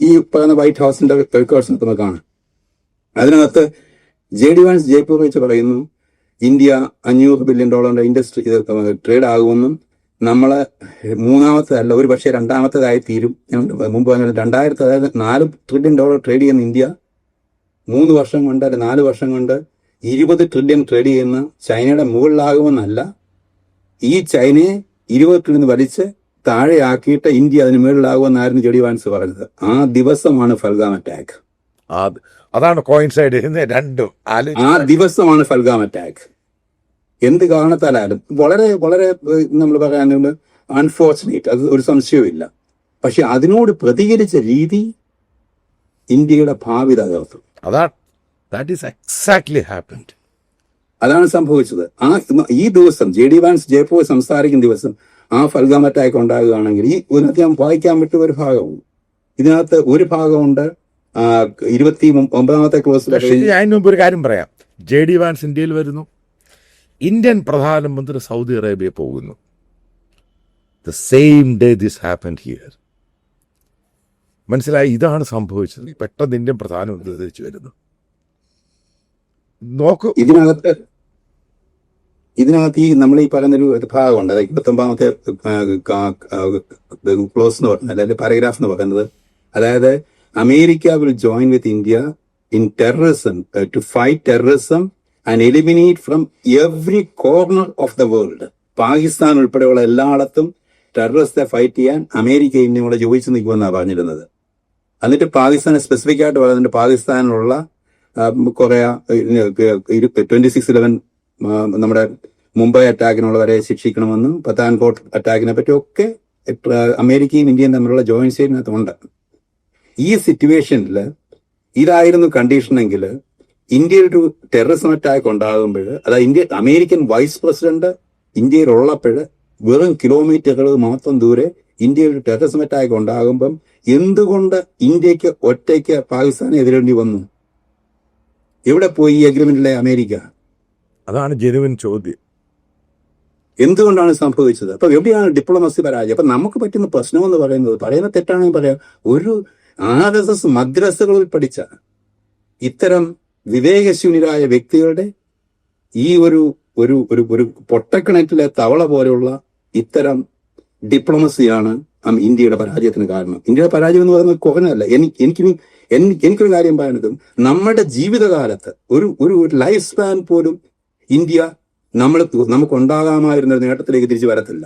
ഈ പറയുന്ന വൈറ്റ് ഹൗസിന്റെ റെക്കോർഡ്സ് കാണാം. അതിനകത്ത് JD വാൻസ് ജയ്പൂർ വെച്ച് പറയുന്നു, ഇന്ത്യ $500 ബില്യൺ ഇൻഡസ്ട്രി ട്രേഡ് ആകുമെന്നും നമ്മള് മൂന്നാമത്തേതല്ല ഒരു പക്ഷേ രണ്ടാമത്തേതായി തീരും. മുമ്പ് അതായത് $4 ട്രില്യൺ ട്രേഡ് ചെയ്യുന്ന ഇന്ത്യ 3 വർഷം കൊണ്ട് അല്ലെ 4 വർഷം കൊണ്ട് 20 ട്രില്യൺ ട്രേഡ് ചെയ്യുന്ന ചൈനയുടെ മുകളിലാകുമെന്നല്ല, ഈ ചൈനയെ 20 ട്രില്യൺ വലിച്ച് താഴെയാക്കിയിട്ട് ഇന്ത്യ അതിന് മുകളിലാകുമെന്നായിരുന്നു JD വാൻസ് പറഞ്ഞത്. ആ ദിവസമാണ് ഫൽഗാം അറ്റാക്ക്. അതാണ് കോയിൻസൈഡ് രണ്ടും. ആ ദിവസമാണ് ഫൽഗാം അറ്റാക്ക്. എന്ത് കാരണത്താലായാലും വളരെ വളരെ നമ്മൾ പറയാനുണ്ട് അൺഫോർച്ചുനേറ്റ്, അത് ഒരു സംശയവുമില്ല. പക്ഷെ അതിനോട് പ്രതികരിച്ച രീതി ഇന്ത്യയുടെ ഭാവി തകർത്തു. അതാണ് സംഭവിച്ചത്. ഈ ദിവസം JD വാൻസ് ജയ്പൂർ സംസാരിക്കുന്ന ദിവസം ആ ഫൽഗാം അറ്റാക്ക് ഉണ്ടാകുകയാണെങ്കിൽ ഇതിനകത്ത് ഞാൻ വായിക്കാൻ പറ്റിയ ഒരു ഭാഗമുണ്ട്. ഇതിനകത്ത് ഒരു ഭാഗമുണ്ട് 29ാമത്തെ ക്ലോസ്. അതിന് മുമ്പ് ഒരു കാര്യം പറയാം. JD വാൻസ് ഇന്ത്യയിൽ വരുന്നു, ഇന്ത്യൻ പ്രധാനമന്ത്രി സൗദി അറേബ്യ പോകുന്നു. The same day this happened here. മനസ്സിലായി? ഇതാണ് സംഭവിച്ചത്. പെട്ടെന്ന് ഇന്ത്യൻ പ്രധാനമന്ത്രി തിരിച്ചു വരുന്നു. നോക്കൂ, ഇതിനകത്ത് ഈ നമ്മൾ ഈ പറയുന്നൊരു ഭാഗമുണ്ട്. 29ാമത്തെ ക്ലോസ് എന്ന് പറയുന്നത്, അല്ലെങ്കിൽ പാരഗ്രാഫ് എന്ന് പറയുന്നത്, അതായത് America will join with India in terrorism to fight terrorism and eliminate from every corner of the world. Pakistan ഉൾപ്പെടെയുള്ള എല്ലായിടത്തും ടെററിസ്റ്റെ ഫൈറ്റ് ചെയ്യാൻ അമേരിക്ക ഇന്ത്യയോട് ചോദിച്ചു നിൽക്കുമെന്നാണ് പറഞ്ഞിരുന്നത്. എന്നിട്ട് പാകിസ്ഥാനെ സ്പെസിഫിക് ആയിട്ട് പറയുന്നുണ്ട്, പാകിസ്ഥാനിലുള്ള കുറെ 26/11 നമ്മുടെ മുംബൈ അറ്റാക്കിനുള്ളവരെ ശിക്ഷിക്കണമെന്നും പത്താൻകോട്ട് അറ്റാക്കിനെ പറ്റിയൊക്കെ അമേരിക്കയും ഇന്ത്യയും തമ്മിലുള്ള ജോയിന്റ് സ്റ്റേറ്റിനകത്തുണ്ട്. ഈ സിറ്റുവേഷനിൽ ഇതായിരുന്നു കണ്ടീഷനെങ്കിൽ ഇന്ത്യയിൽ ഒരു ടെററിസം അറ്റാക്ക് ഉണ്ടാകുമ്പോൾ, അതായത് അമേരിക്കൻ വൈസ് പ്രസിഡന്റ് ഇന്ത്യയിൽ ഉള്ളപ്പോൾ വെറും കിലോമീറ്ററുകൾ മാത്രം ദൂരെ ഇന്ത്യയിൽ ഒരു ടെററിസം അറ്റാക്ക് ഉണ്ടാകുമ്പം എന്തുകൊണ്ട് ഇന്ത്യക്ക് ഒറ്റയ്ക്ക് പാകിസ്ഥാനെ എതിരേണ്ടി വന്നു? എവിടെ പോയി ഈ അഗ്രിമെന്റിലെ അമേരിക്ക? അതാണ് ജെനുവിൻ ചോദ്യം. എന്തുകൊണ്ടാണ് സംഭവിച്ചത്? അപ്പൊ എവിടെയാണ് ഡിപ്ലോമസി പരാജയം? അപ്പൊ നമുക്ക് പറ്റുന്ന പ്രശ്നം എന്ന് പറയുന്ന തെറ്റാണെങ്കിൽ പറയാം, ഒരു RSS മദ്രസകളിൽ പഠിച്ച ഇത്തരം വിവേകശൂന്യരായ വ്യക്തികളുടെ ഈ ഒരു ഒരു ഒരു ഒരു പൊട്ടക്കിണറ്റിലെ തവള പോലെയുള്ള ഇത്തരം ഡിപ്ലോമസിയാണ് ഇന്ത്യയുടെ പരാജയത്തിന് കാരണം. ഇന്ത്യയുടെ പരാജയം എന്ന് പറയുന്നത് കുറഞ്ഞതല്ല. എനിക്കൊരു കാര്യം പറയുന്നത്, നമ്മുടെ ജീവിതകാലത്ത് ഒരു ലൈഫ് സ്പാൻ പോലും ഇന്ത്യ നമുക്ക് ഉണ്ടാകാമായിരുന്ന നേട്ടത്തിലേക്ക് തിരിച്ചു വരത്തില്ല.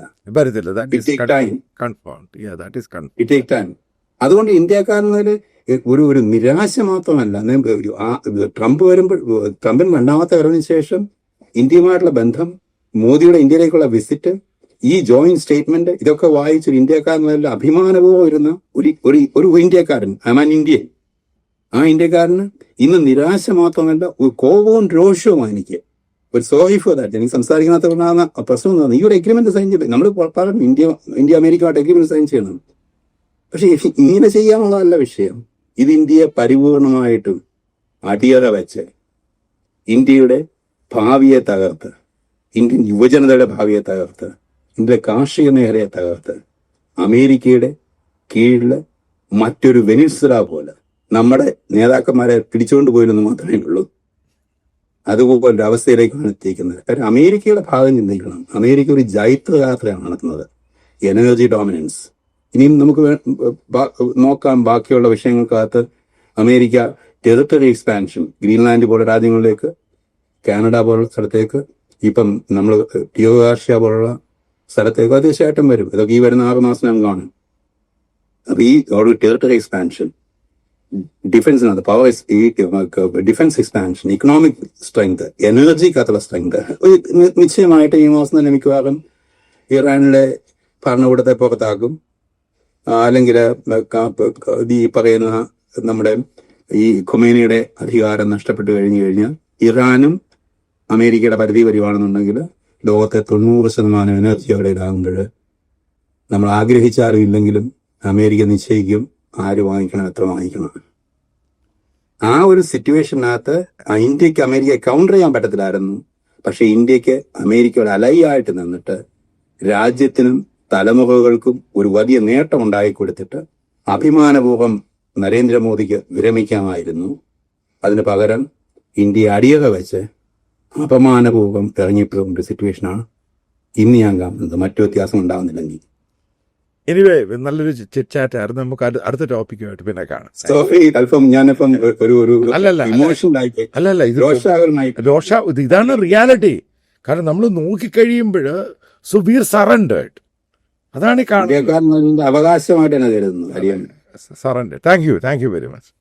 അതുകൊണ്ട് ഇന്ത്യക്കാരന് ഒരു നിരാശ മാത്രമല്ല, ട്രംപ് ട്രംപിന് രണ്ടാമത്തെ വരവിന് ശേഷം ഇന്ത്യയുമായിട്ടുള്ള ബന്ധം, മോദിയുടെ ഇന്ത്യയിലേക്കുള്ള വിസിറ്റ്, ഈ ജോയിന്റ് സ്റ്റേറ്റ്മെന്റ്, ഇതൊക്കെ വായിച്ചൊരു ഇന്ത്യക്കാരനല്ല അഭിമാനപൂർവ്വം ഇരുന്ന ഒരു ഇന്ത്യക്കാരൻ, ഇന്ത്യൻ, ആ ഇന്ത്യക്കാരന് ഇന്ന് നിരാശ മാത്രമല്ല ഒരു കോപവും രോഷവും എനിക്ക്. ഒരു സോറി ഫോർ ദാറ്റ്. എനിക്ക് സംസാരിക്കാത്ത പ്രശ്നം തോന്നുന്നു. ഈ ഒരു എഗ്രിമെന്റ് സൈൻ ചെയ്ത് നമ്മൾ പറഞ്ഞു ഇന്ത്യ അമേരിക്കയുമായിട്ട് എഗ്രിമെന്റ് സൈൻ ചെയ്യണം. പക്ഷെ ഇങ്ങനെ ചെയ്യാനുള്ളതല്ല വിഷയം. ഇത് ഇന്ത്യയെ പരിപൂർണമായിട്ടും അടിയറ വെച്ച് ഇന്ത്യയുടെ ഭാവിയെ തകർത്ത്, ഇന്ത്യൻ യുവജനതയുടെ ഭാവിയെ തകർത്ത്, ഇന്ത്യയുടെ കാർഷിക മേഖലയെ തകർത്ത്, അമേരിക്കയുടെ കീഴിൽ മറ്റൊരു വെനിസ്വല പോലെ നമ്മുടെ നേതാക്കന്മാരെ പിടിച്ചുകൊണ്ട് പോയില്ലെന്ന് മാത്രമേ ഉള്ളൂ. അതുപോലൊരു അവസ്ഥയിലേക്കാണ് എത്തിക്കുന്നത്. കാര്യം അമേരിക്കയുടെ ഭാഗം ചിന്തിക്കണം. അമേരിക്ക ഒരു ജൈത്രയാത്രയാണ് നടത്തുന്നത്, എനർജി ഡോമിനൻസ്. ഇനിയും നമുക്ക് നോക്കാം ബാക്കിയുള്ള വിഷയങ്ങൾക്കകത്ത്. അമേരിക്ക ടെറിട്ടറി എക്സ്പാൻഷൻ, ഗ്രീൻലാൻഡ് പോലെ രാജ്യങ്ങളിലേക്ക്, കാനഡ പോലുള്ള സ്ഥലത്തേക്ക്, ഇപ്പം നമ്മൾ ടിയോഗാർഷ്യ പോലുള്ള സ്ഥലത്തേക്ക് തീർച്ചയായിട്ടും വരും. ഇതൊക്കെ ഈ വരുന്ന 6 മാസം ഞാൻ കാണും. ഒരു ടെറിട്ടറി എക്സ്പാൻഷൻ, ഡിഫൻസിനകത്ത് power, defence expansion, economic strength, എനർജിക്കകത്തുള്ള സ്ട്രെങ്ത്, നിശ്ചയമായിട്ട് ഈ മാസം തന്നെ മിക്കവാറും ഇറാനിലെ ഭരണകൂടത്തെ പുറത്താക്കും. അല്ലെങ്കിൽ ഈ പറയുന്ന നമ്മുടെ ഈ ഖൊമേനിയുടെ അധികാരം നഷ്ടപ്പെട്ടു കഴിഞ്ഞു കഴിഞ്ഞാൽ ഇറാനും അമേരിക്കയുടെ പരിധി വരുവാണെന്നുണ്ടെങ്കിൽ ലോകത്തെ 90% എനർജി അവിടെ ഇടാകുമ്പോൾ നമ്മൾ ആഗ്രഹിച്ചാലും ഇല്ലെങ്കിലും അമേരിക്ക നിശ്ചയിക്കും ആര് വാങ്ങിക്കണം, എത്ര വാങ്ങിക്കണം. ആ ഒരു സിറ്റുവേഷനകത്ത് ഇന്ത്യക്ക് അമേരിക്കയെ കൗണ്ടർ ചെയ്യാൻ പറ്റത്തില്ലായിരുന്നു. പക്ഷെ ഇന്ത്യക്ക് അമേരിക്കയുടെ അലൈ ആയിട്ട് നിന്നിട്ട് രാജ്യത്തിനും തലമുറകൾക്കും ഒരു വലിയ നേട്ടം ഉണ്ടാക്കി കൊടുത്തിട്ട് അഭിമാനപൂർവ്വം നരേന്ദ്രമോദിക്ക് വിരമിക്കാമായിരുന്നു. അതിന് പകരം ഇന്ത്യ അടിയറ വെച്ച് അപമാനപൂർവ്വം ഇറങ്ങിപ്പോകുന്ന ഒരു സിറ്റുവേഷനാണ് ഇന്ന് ഞാൻ കാണുന്നത്. മറ്റു വ്യത്യാസം ഉണ്ടാകുന്നില്ലെങ്കിൽ. എനിവേ നല്ലൊരു ചിറ്റ് ആയിരുന്നു. നമുക്ക് അടുത്ത ടോപ്പിക്കുമായിട്ട് പിന്നെ കാണാം. സോറി, അല്പം ഞാനിപ്പം ഒരു അല്ലല്ല ഇമോഷണൽ അല്ലല്ല ഇത് രോഷാകുലനായി. ഇതാണ് റിയാലിറ്റി. കാരണം നമ്മൾ നോക്കിക്കഴിയുമ്പോൾ സുബീർ സറണ്ടേഡ്. അതാണ് ഈ കാണുന്നത്. അവകാശമായിട്ട് തന്നെ കരുതുന്നു. Surrendered. Thank you very much.